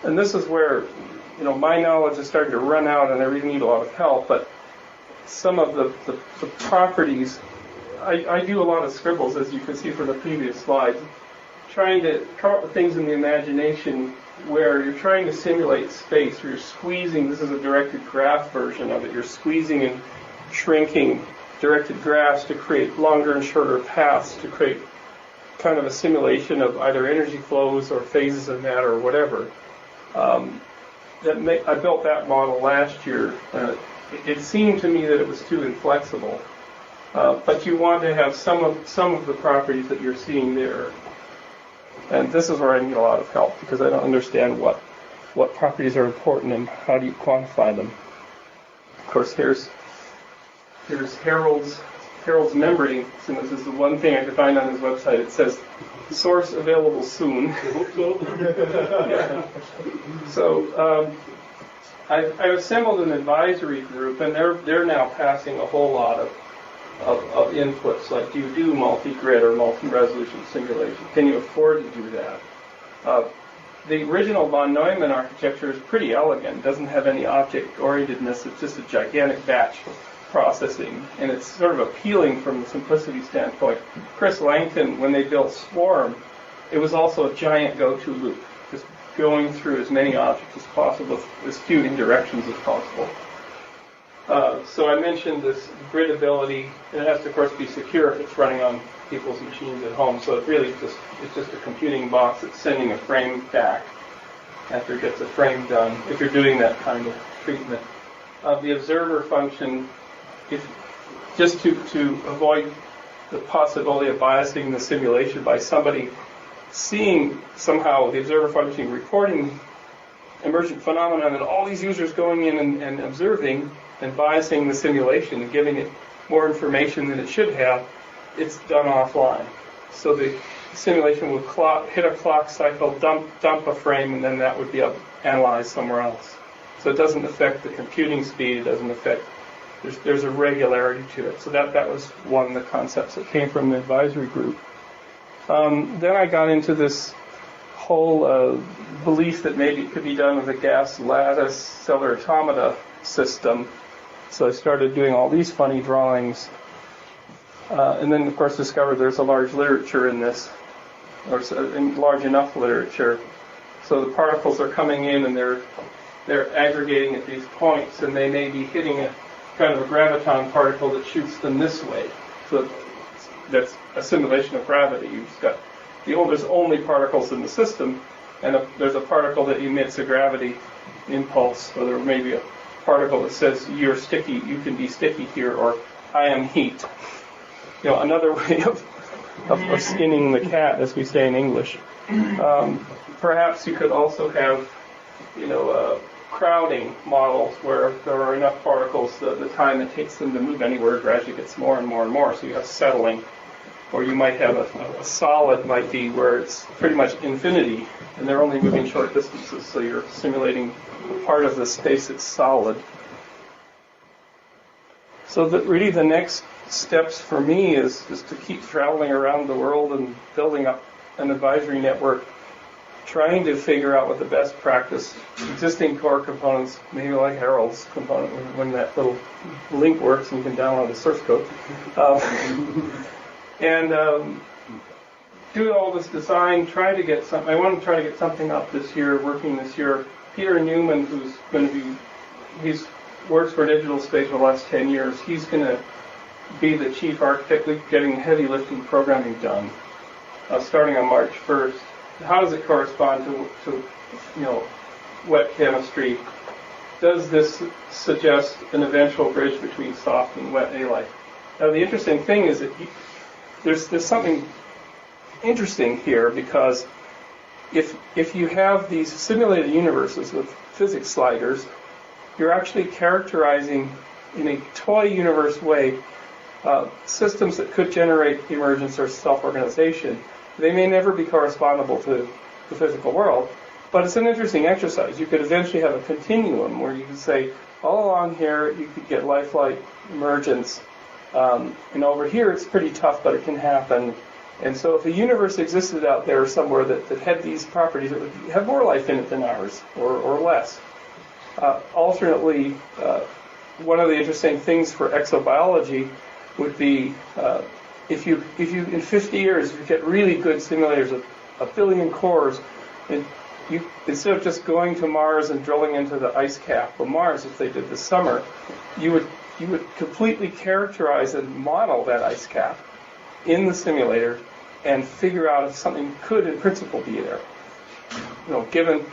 and this is where my knowledge is starting to run out, and I really need a lot of help. But some of the properties, I do a lot of scribbles, as you can see from the previous slides, trying to come up with things in the imagination where you're trying to simulate space, where you're squeezing. This is a directed graph version of it. You're squeezing and shrinking directed graphs to create longer and shorter paths, to create kind of a simulation of either energy flows or phases of matter or whatever. I built that model last year. It seemed to me that it was too inflexible, but you want to have some of the properties that you're seeing there. And this is where I need a lot of help, because I don't understand what properties are important and how do you quantify them. Of course, here's Harold's membrane. So this is the one thing I could find on his website. It says, source available soon. Yeah. So I've assembled an advisory group, and they're now passing a whole lot of inputs, like, do you do multi-grid or multi-resolution simulation? Can you afford to do that? The original von Neumann architecture is pretty elegant. It doesn't have any object-orientedness. It's just a gigantic batch processing, and it's sort of appealing from the simplicity standpoint. Chris Langton, when they built Swarm, it was also a giant go-to loop, just going through as many objects as possible, as few indirections as possible. So I mentioned this grid ability, and it has to, of course, be secure if it's running on people's machines at home. So it really it's just a computing box that's sending a frame back after it gets a frame done, if you're doing that kind of treatment of the observer function, if just to avoid the possibility of biasing the simulation by somebody seeing somehow the observer function recording emergent phenomena and all these users going in and observing and biasing the simulation and giving it more information than it should have, it's done offline. So the simulation would hit a clock cycle, dump a frame, and then that would be analyzed somewhere else. So it doesn't affect the computing speed, it doesn't affect, there's a regularity to it. So that was one of the concepts that came from the advisory group. Then I got into this whole belief that maybe it could be done with a gas lattice cellular automata system. So I started doing all these funny drawings. And then, of course, discovered there's a large literature in this, or large enough literature. So the particles are coming in and they're aggregating at these points, and they may be hitting a kind of a graviton particle that shoots them this way. So that's a simulation of gravity. You've got there's only particles in the system, and there's a particle that emits a gravity impulse, or there may be a particle that says you're sticky, you can be sticky here, or I am heat. Another way of skinning the cat, as we say in English. Perhaps you could also have, crowding models where there are enough particles that the time it takes them to move anywhere gradually gets more and more and more. So you have settling. Or you might have a solid might be where it's pretty much infinity, and they're only moving short distances. So you're simulating part of the space that's solid. So really the next steps for me is to keep traveling around the world and building up an advisory network, trying to figure out what the best practice, existing core components, maybe like Harold's component, when that little link works and you can download the source code, and do all this design, try to get something. I want to try to get something up this year, working this year. Peter Newman, who's going to be, he's works for Digital Space for the last 10 years, he's going to be the chief architect, getting heavy lifting programming done, starting on March 1st. How does it correspond to wet chemistry? Does this suggest an eventual bridge between soft and wet A-life? Now, the interesting thing is that there's something interesting here, because if you have these simulated universes with physics sliders, you're actually characterizing in a toy universe way systems that could generate emergence or self-organization. They may never be correspondable to the physical world, but it's an interesting exercise. You could eventually have a continuum where you could say, all along here you could get lifelike emergence, and over here it's pretty tough, but it can happen. And so if a universe existed out there somewhere that had these properties, it would have more life in it than ours, or less. Alternately, one of the interesting things for exobiology would be if you in 50 years you get really good simulators of 1 billion cores, and you, instead of just going to Mars and drilling into the ice cap of Mars, as they did this summer, you would completely characterize and model that ice cap in the simulator and figure out if something could in principle be there. Given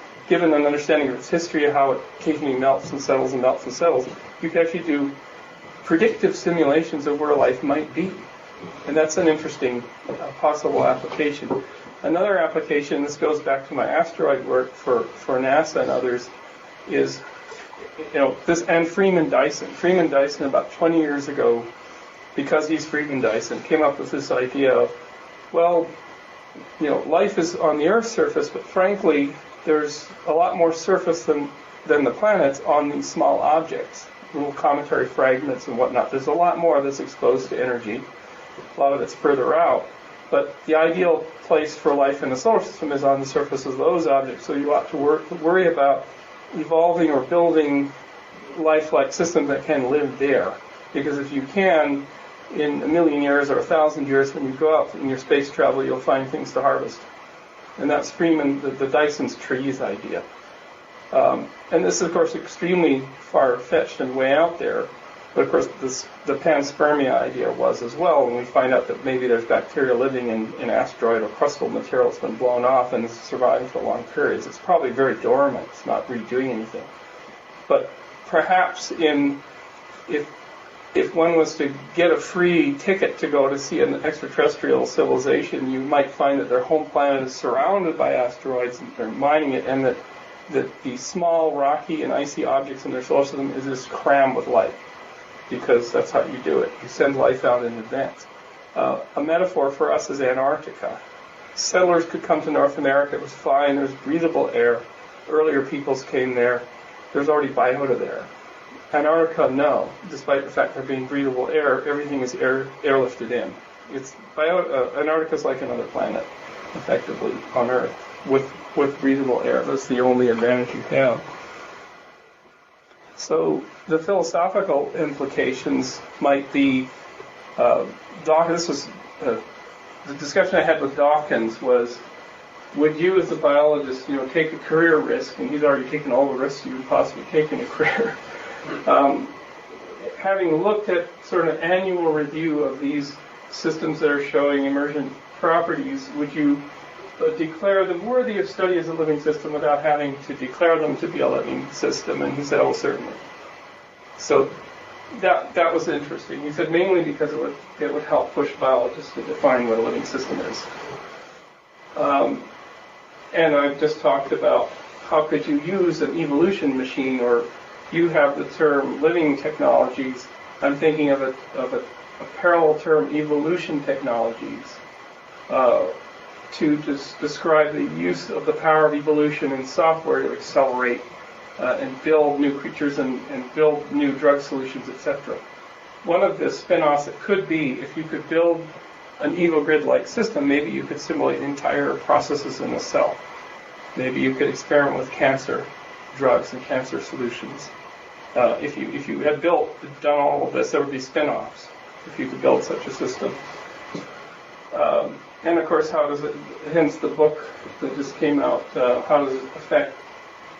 an understanding of its history of how it occasionally melts and settles and melts and settles, you can actually do predictive simulations of where life might be. And that's an interesting possible application. Another application, this goes back to my asteroid work for NASA and others, is this, and Freeman Dyson. Freeman Dyson, about 20 years ago, because he's Freeman Dyson, came up with this idea of, life is on the Earth's surface, but frankly, there's a lot more surface than the planets on these small objects, little cometary fragments and whatnot. There's a lot more that's exposed to energy. A lot of it's further out. But the ideal place for life in the solar system is on the surface of those objects, so you ought to worry about evolving or building lifelike systems that can live there. Because if you can, in 1,000,000 years or 1,000 years, when you go out in your space travel, you'll find things to harvest. And that's Freeman, the Dyson's trees idea. And this is, of course, extremely far-fetched and way out there. But, of course, the panspermia idea was as well, when we find out that maybe there's bacteria living in asteroid or crustal material that's been blown off and is surviving for long periods. It's probably very dormant. It's not really doing anything. But perhaps if one was to get a free ticket to go to see an extraterrestrial civilization, you might find that their home planet is surrounded by asteroids and they're mining it, and that the small rocky and icy objects in their solar system is just crammed with life, because that's how you do it. You send life out in advance. A metaphor for us is Antarctica. Settlers could come to North America. It was fine. There's breathable air. Earlier peoples came there. There's already biota there. Antarctica, no. Despite the fact there being breathable air, everything is airlifted in. Antarctica's like another planet, effectively, on Earth, with breathable air. That's the only advantage you have. So the philosophical implications might be, this was the discussion I had with Dawkins was, would you as a biologist, take a career risk, and he's already taken all the risks you would possibly take in a career. Having looked at sort of annual review of these systems that are showing emergent properties, would you declare them worthy of study as a living system without having to declare them to be a living system? And he said, oh, certainly. So that was interesting. He said mainly because it would help push biologists to define what a living system is. And I've just talked about how could you use an evolution machine, or you have the term living technologies. I'm thinking of a parallel term, evolution technologies, to just describe the use of the power of evolution in software to accelerate and build new creatures and build new drug solutions, etc. One of the spin-offs it could be, if you could build an EvoGrid-like system, maybe you could simulate entire processes in a cell. Maybe you could experiment with cancer drugs and cancer solutions. If you had done all of this, there would be spin-offs if you could build such a system. And of course, how does it, hence the book that just came out, how does it affect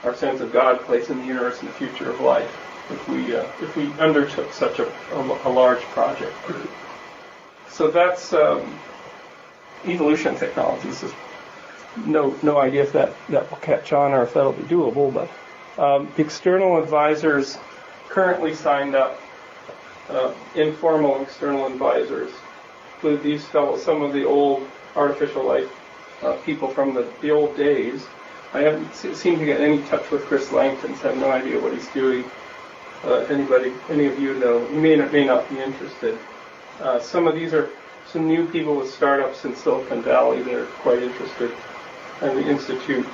our sense of God, place in the universe, and the future of life if we undertook such a large project? So that's evolution technologies. No idea if that will catch on or if that'll be doable, but external advisors currently signed up, informal external advisors, with these fellows, some of the old artificial life people from the old days. I haven't seemed to get any touch with Chris Langton, so I have no idea what he's doing. If any of you know, you may not be interested. Some of these are some new people with startups in Silicon Valley that are quite interested, and the Institute.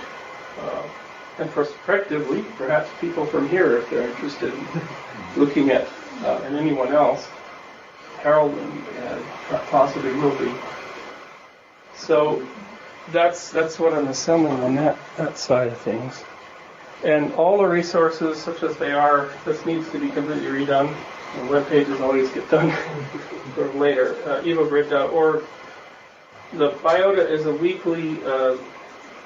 And prospectively, perhaps people from here, if they're interested in looking at, and anyone else, Harold possibly will be. So that's what I'm assembling on that side of things. And all the resources, such as they are, this needs to be completely redone. The web pages always get done sort of later. EvoGrid.org. The Biota is a weekly.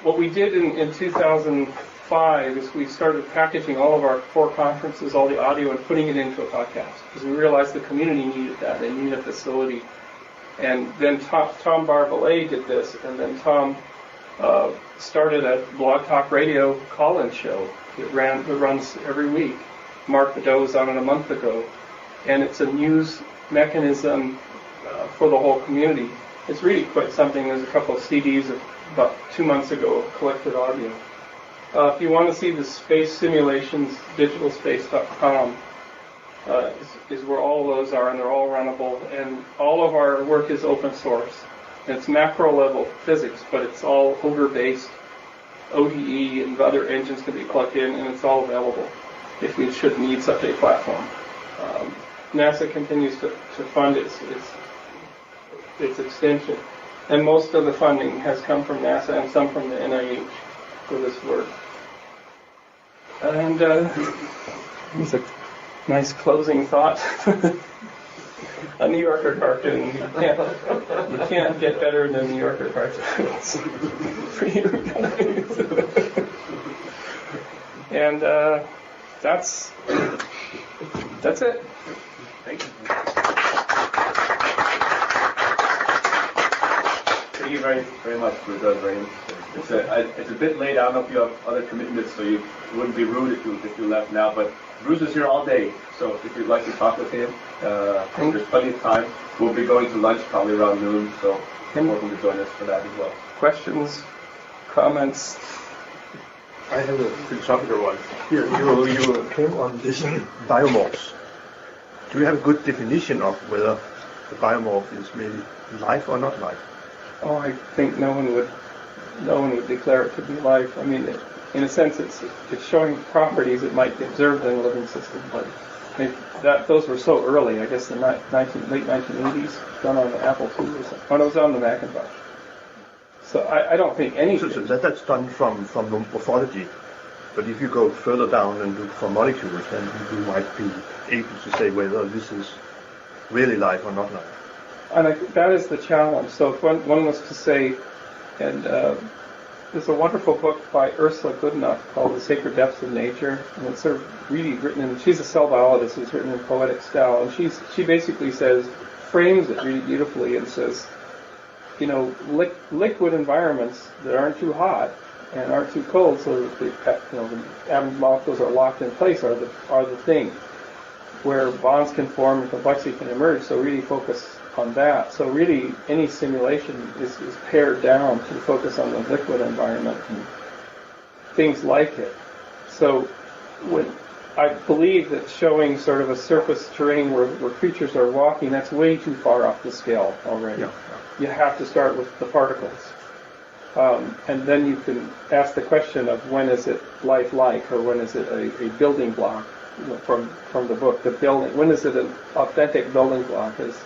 What we did in 2005 is we started packaging all of our 4 conferences, all the audio, and putting it into a podcast, because we realized the community needed that. They needed a facility. And then Tom Barbalet did this, and then Tom started a Blog Talk Radio call-in show that runs every week. Mark Beddoe was on it a month ago, and it's a news mechanism for the whole community. It's really quite something. There's a couple of CDs of about 2 months ago of collected audio. If you want to see the space simulations, digitalspace.com is where all those are, and they're all runnable. And all of our work is open source. And it's macro-level physics, but it's all ogre-based. ODE and other engines can be plugged in, and it's all available if we should need such a platform. NASA continues to fund its extension. And most of the funding has come from NASA and some from the NIH for this work. And it's a nice closing thought. A New Yorker cartoon. You can't get better than New Yorker cartoons for you guys. And that's it. Thank you. Thank you very, very much for that. Very interesting. It's a bit late. I don't know if you have other commitments, so you wouldn't be rude if you left now. But Bruce is here all day, so if you'd like to talk with him, there's plenty of time. We'll be going to lunch probably around noon, so you're welcome to join us for that as well. Questions, comments? I have a philosophical one. You came on this biomorphs. Do you have a good definition of whether the biomorph is really life or not life? Oh, I think no one would declare it to be life. I mean, in a sense, it's showing properties that might be observed in a living system, but those were so early. I guess the late 1980s, done on the Apple II or something. When it was on the Macintosh. So I don't think anything. So that's done from morphology. But if you go further down and look for molecules, then you might be able to say whether this is really life or not life. And I think that is the challenge. So if one was to say, and there's a wonderful book by Ursula Goodenough called The Sacred Depths of Nature, and it's sort of really written in, she's a cell biologist, it's written in poetic style, and she basically frames it really beautifully and says, liquid environments that aren't too hot and aren't too cold, so that the atom molecules are locked in place are the thing where bonds can form and complexity can emerge. So really focus on that. So really, any simulation is pared down to focus on the liquid environment and things like it. So I believe that showing sort of a surface terrain where creatures are walking, that's way too far off the scale already. Yeah. You have to start with the particles. And then you can ask the question of when is it lifelike, or when is it a building block from the book. The building, when is it an authentic building block is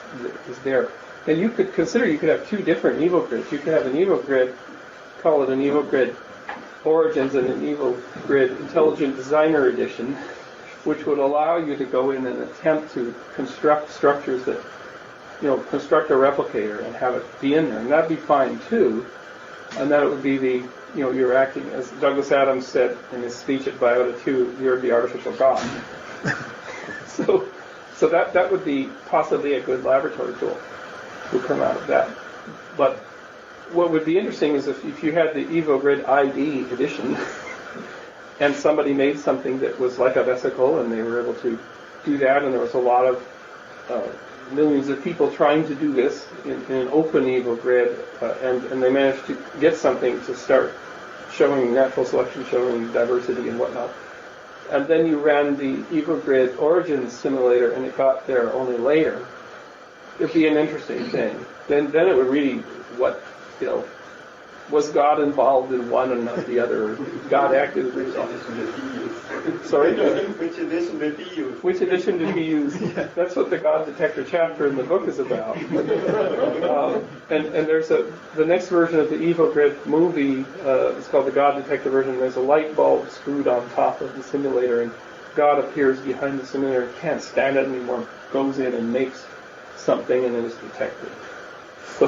there. And you could have two different EvoGrids. You could have an EvoGrid, call it an EvoGrid Origins and an EvoGrid Intelligent Designer Edition, which would allow you to go in and attempt to construct structures that, construct a replicator and have it be in there. And that'd be fine too. And then it would be you're acting, as Douglas Adams said in his speech at Biota 2, you're the artificial God. So that would be possibly a good laboratory tool to come out of that. But what would be interesting is if you had the EvoGrid ID edition and somebody made something that was like a vesicle and they were able to do that, and there was a lot of millions of people trying to do this in an open EvoGrid, and they managed to get something to start showing natural selection, showing diversity and whatnot. And then you ran the EvoGrid Origins simulator and it got there only later. It'd be an interesting thing. Then it would really, was God involved in one and not the other? God acted as a result. Sorry? Which edition did he use? Which edition did he use? That's what the God Detector chapter in the book is about. And there's the next version of the EvoGrid movie, it's called the God Detector version. There's a light bulb screwed on top of the simulator, and God appears behind the simulator, can't stand it anymore, goes in and makes something, and then is detected. So,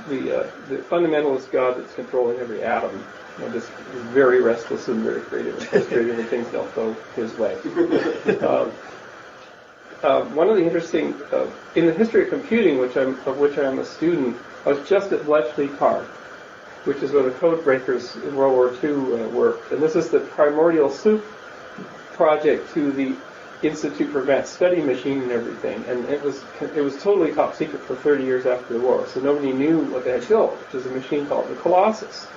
the fundamentalist God that's controlling every atom, just very restless and very creative and frustrated when things don't go his way. One of the interesting, in the history of computing, of which I'm a student, I was just at Bletchley Park, which is where the code breakers in World War II worked. And this is the primordial soup project to the Institute for Advanced Study machine and everything, and it was totally top secret for 30 years after the war, so nobody knew what they had built, which is a machine called the Colossus.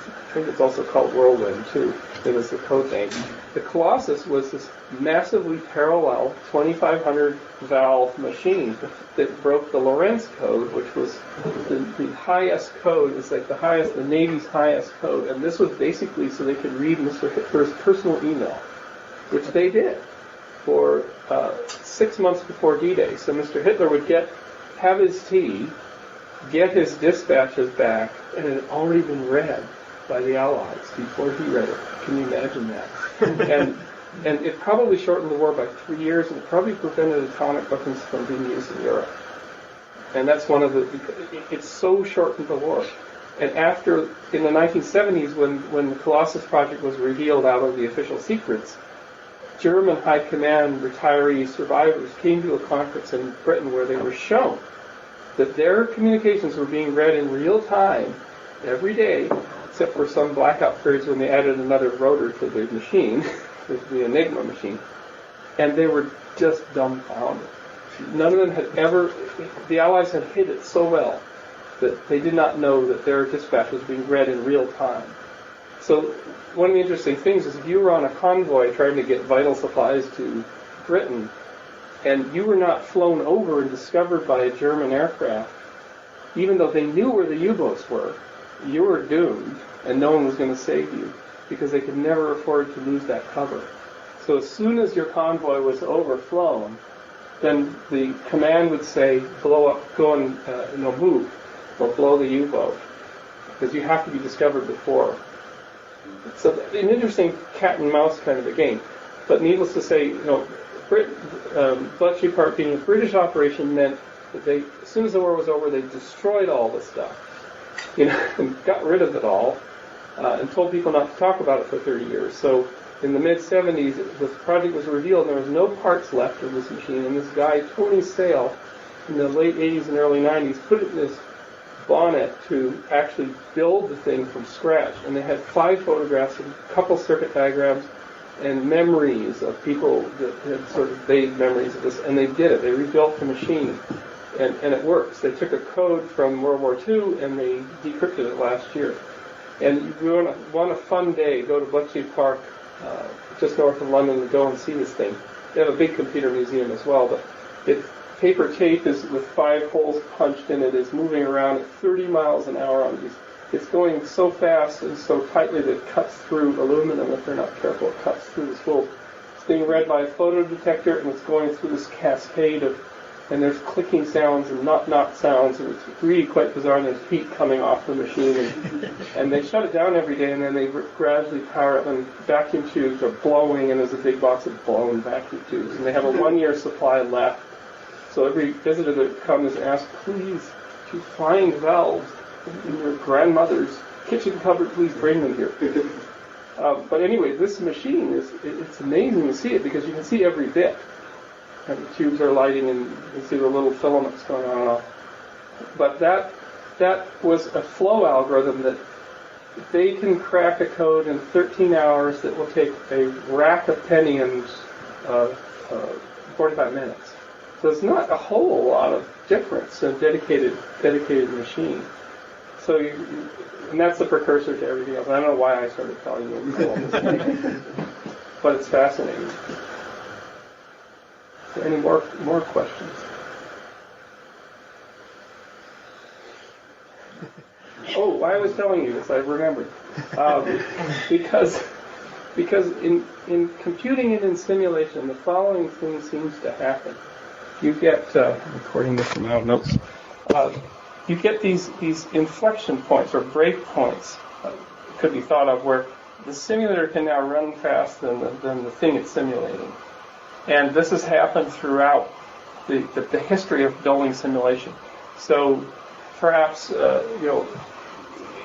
I think it's also called Whirlwind too. It was the code name. The Colossus was this massively parallel 2500 valve machine that broke the Lorentz code, which was the highest code. It's like the Navy's highest code, and this was basically so they could read Mr. Hitler's personal email, which they did for 6 months before D-Day. So Mr. Hitler would have his tea, get his dispatches back, and it had already been read by the Allies before he read it. Can you imagine that? and it probably shortened the war by 3 years, and it probably prevented atomic weapons from being used in Europe. And that's it so shortened the war. And in the 1970s, when the Colossus project was revealed out of the official secrets, German high command retiree survivors came to a conference in Britain where they were shown that their communications were being read in real time every day, except for some blackout periods when they added another rotor to the machine. the Enigma machine, and they were just dumbfounded. None of them had ever, the Allies had hid it so well that they did not know that their dispatch was being read in real time. So one of the interesting things is if you were on a convoy trying to get vital supplies to Britain, and you were not flown over and discovered by a German aircraft, even though they knew where the U-boats were, you were doomed, and no one was going to save you, because they could never afford to lose that cover. So as soon as your convoy was overflown, then the command would say, blow up, go and move, or blow the U-boat, because you have to be discovered before. So an interesting cat and mouse kind of a game. But needless to say, Bletchley Park being a British operation meant that they, as soon as the war was over, they destroyed all the stuff, and got rid of it all, and told people not to talk about it for 30 years. So in the mid-70s, the project was revealed, and there was no parts left of this machine, and this guy, Tony Sale, in the late 80s and early 90s, put it in this bonnet to actually build the thing from scratch. And they had 5 photographs, a couple circuit diagrams, and memories of people that had sort of vague memories of this, and they did it. They rebuilt the machine, and it works. They took a code from World War II, and they decrypted it last year. And if you want a fun day, go to Bletchley Park, just north of London, to go and see this thing. They have a big computer museum as well, but paper tape is with 5 holes punched in it, is moving around at 30 miles an hour on these. It's going so fast and so tightly that it cuts through aluminum if they're not careful. It cuts through this wool. It's being read by a photodetector, and it's going through this cascade and there's clicking sounds and knock sounds, and it's really quite bizarre, and there's heat coming off the machine, and they shut it down every day, and then they gradually power it, and vacuum tubes are blowing, and there's a big box of blown vacuum tubes, and they have a 1-year supply left. So every visitor that comes asks, please, to find valves in your grandmother's kitchen cupboard, please bring them here. But anyway, this machine, it's amazing to see it, because you can see every bit. And the tubes are lighting, and you can see the little filaments going on and off. But that was a flow algorithm that they can crack a code in 13 hours that will take a rack of Pentiums 45 minutes. So it's not a whole lot of difference in a dedicated machine. So and that's the precursor to everything else. I don't know why I started telling you all this, but it's fascinating. Any more questions? Oh, why I was telling you this, I remembered. Because in computing and in simulation, the following thing seems to happen. You get, recording this from out notes, you get these inflection points or break points, could be thought of, where the simulator can now run faster than the thing it's simulating. And this has happened throughout the history of building simulation. So perhaps,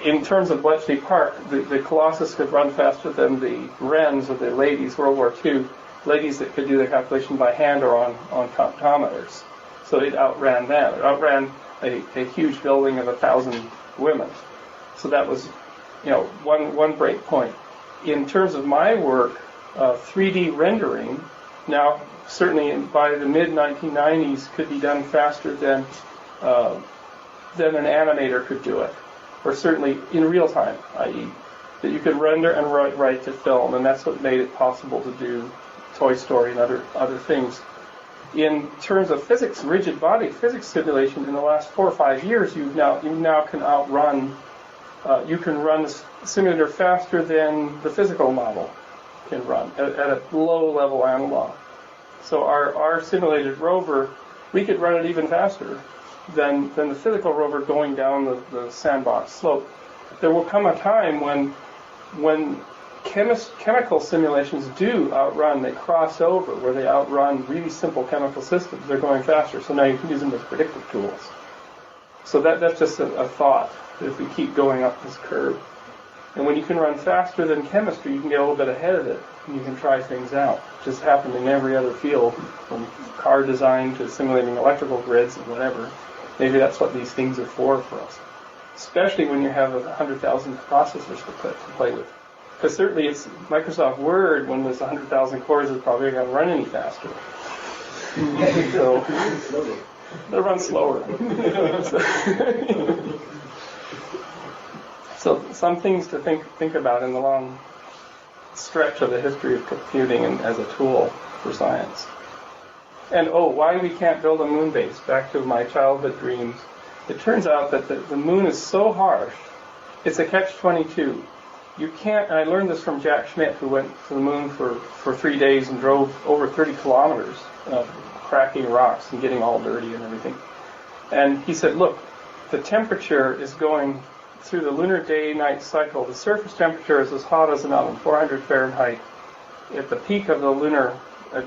in terms of Bletchley Park, the Colossus could run faster than the Wrens or the ladies, World War II, ladies that could do the calculation by hand or on comptometers. So it outran that. It outran a huge building of 1,000 women. So that was, one break point. In terms of my work, 3D rendering, now, certainly by the mid-1990s, could be done faster than an animator could do it, or certainly in real time, i.e., that you could render and write to film, and that's what made it possible to do Toy Story and other things. In terms of physics, rigid body physics simulation, in the last 4 or 5 years, you now can outrun. You can run the simulator faster than the physical model can run at a low-level analog. So our simulated rover, we could run it even faster than the physical rover going down the sandbox slope. There will come a time when chemical simulations do outrun, they cross over, where they outrun really simple chemical systems. They're going faster, so now you can use them as predictive tools. So that's just a thought, that if we keep going up this curve. And when you can run faster than chemistry, you can get a little bit ahead of it, and you can try things out. It just happened in every other field, from car design to simulating electrical grids and whatever. Maybe that's what these things are for us. Especially when you have 100,000 processors to play with. Because certainly it's Microsoft Word, when there's 100,000 cores, is probably not going to run any faster. So they'll run slower. So some things to think about in the long stretch of the history of computing and as a tool for science. And why we can't build a moon base? Back to my childhood dreams. It turns out that the moon is so harsh. It's a catch-22. You can't, and I learned this from Jack Schmidt, who went to the moon for 3 days and drove over 30 kilometers, cracking rocks and getting all dirty and everything. And he said, look, the temperature is going through the lunar day-night cycle. The surface temperature is as hot as an oven, 400 Fahrenheit, at the peak of the lunar,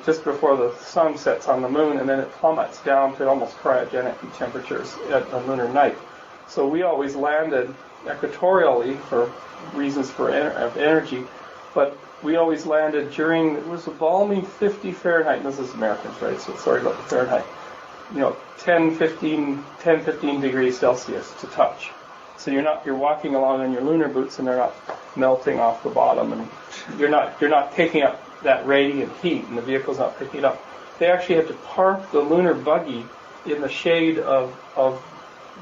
just before the sun sets on the moon, and then it plummets down to almost cryogenic temperatures at a lunar night. So we always landed equatorially for reasons of energy, but we always landed during, it was a balmy 50 Fahrenheit, and this is Americans, right, so sorry about the Fahrenheit, 10, 15 degrees Celsius to touch. So you're walking along in your lunar boots and they're not melting off the bottom, and you're not picking up that radiant heat, and the vehicle's not picking it up. They actually had to park the lunar buggy in the shade of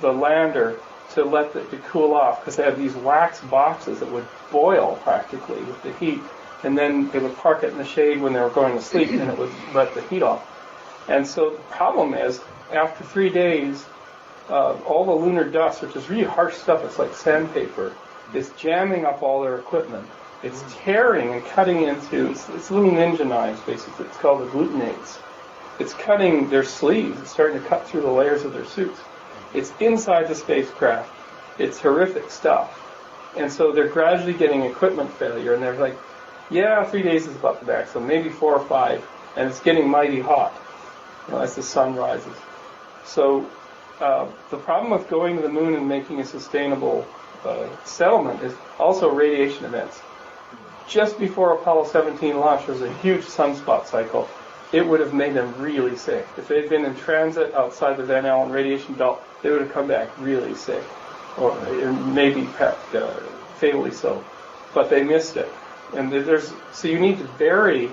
the lander to let it to cool off, because they had these wax boxes that would boil practically with the heat, and then they would park it in the shade when they were going to sleep, and it would let the heat off. And so the problem is, after 3 days, all the lunar dust, which is really harsh stuff, it's like sandpaper, is jamming up all their equipment. It's tearing and cutting into, it's little ninja knives, basically. It's called the glutenates. It's cutting their sleeves. It's starting to cut through the layers of their suits. It's inside the spacecraft. It's horrific stuff. And so they're gradually getting equipment failure, and they're like, 3 days is about the maximum, maybe 4 or 5, and it's getting mighty hot as the sun rises. So the problem with going to the moon and making a sustainable settlement is also radiation events. Just before Apollo 17 launched, there was a huge sunspot cycle. It would have made them really sick. If they'd been in transit outside the Van Allen radiation belt, they would have come back really sick, or maybe fatally so. But they missed it. And so you need to bury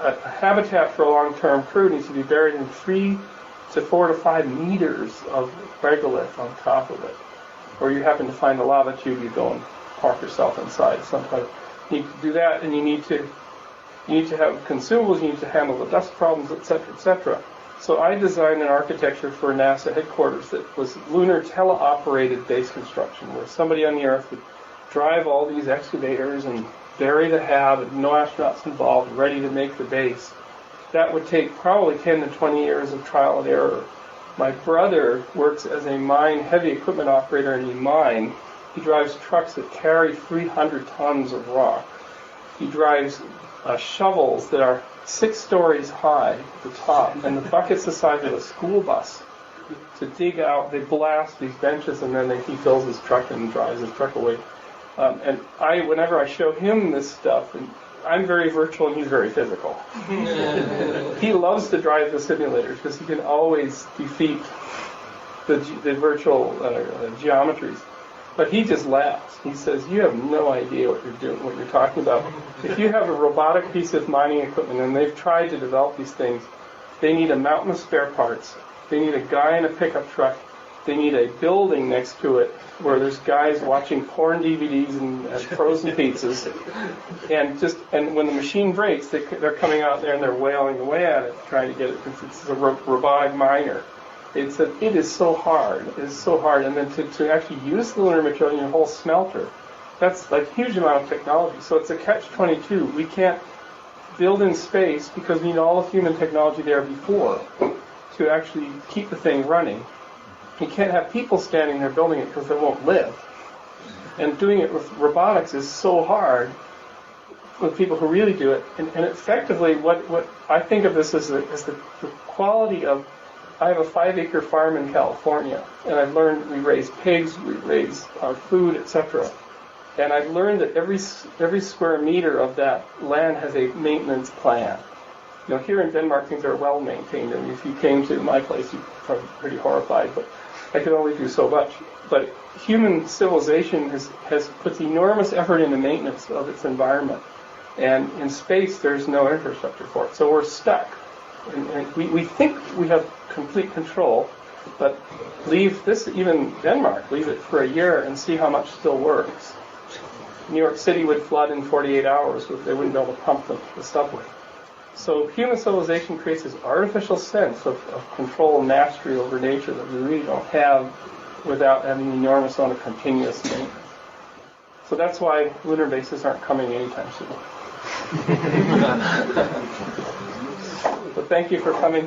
a habitat for a long-term crew needs to be buried in 3 to 4 to 5 meters of regolith on top of it. Or you happen to find a lava tube, you go and park yourself inside. Sometimes you need to do that, and you need to have consumables, you need to handle the dust problems, etc., etc. So I designed an architecture for NASA headquarters that was lunar teleoperated base construction, where somebody on the Earth would drive all these excavators and bury the hab, and no astronauts involved, ready to make the base. That would take probably 10 to 20 years of trial and error. My brother works as a heavy equipment operator in a mine. He drives trucks that carry 300 tons of rock. He drives shovels that are 6 stories high at the top, and the bucket's the size of a school bus to dig out. They blast these benches, and then he fills his truck and drives his truck away. And whenever I show him this stuff, and I'm very virtual and he's very physical. He loves to drive the simulators because he can always defeat the virtual geometries. But he just laughs. He says, "You have no idea what you're doing, what you're talking about. If you have a robotic piece of mining equipment," and they've tried to develop these things, they need a mountain of spare parts. They need a guy in a pickup truck. They need a building next to it where there's guys watching porn DVDs and frozen pizzas. And when the machine breaks, they're coming out there and they're wailing away at it, trying to get it, because it's a robotic miner. It is so hard. It is so hard. And then to actually use the lunar material in your whole smelter, that's like a huge amount of technology. So it's a catch-22. We can't build in space because we need all the human technology there before to actually keep the thing running. You can't have people standing there building it because they won't live. And doing it with robotics is so hard with people who really do it. And effectively, what I think of this as the quality of, I have a 5-acre farm in California, and I've learned we raise pigs, we raise our food, etc. And I've learned that every square meter of that land has a maintenance plan. Here in Denmark, things are well maintained, and if you came to my place, you'd probably be pretty horrified. But I could only do so much. But human civilization has put enormous effort into maintenance of its environment. And in space, there's no infrastructure for it. So we're stuck. And we think we have complete control, but leave this, even Denmark, leave it for a year and see how much still works. New York City would flood in 48 hours if they wouldn't be able to pump the subway. So human civilization creates this artificial sense of control and mastery over nature that we really don't have without having an enormous amount of continuous maintenance. So that's why lunar bases aren't coming anytime soon. But thank you for coming.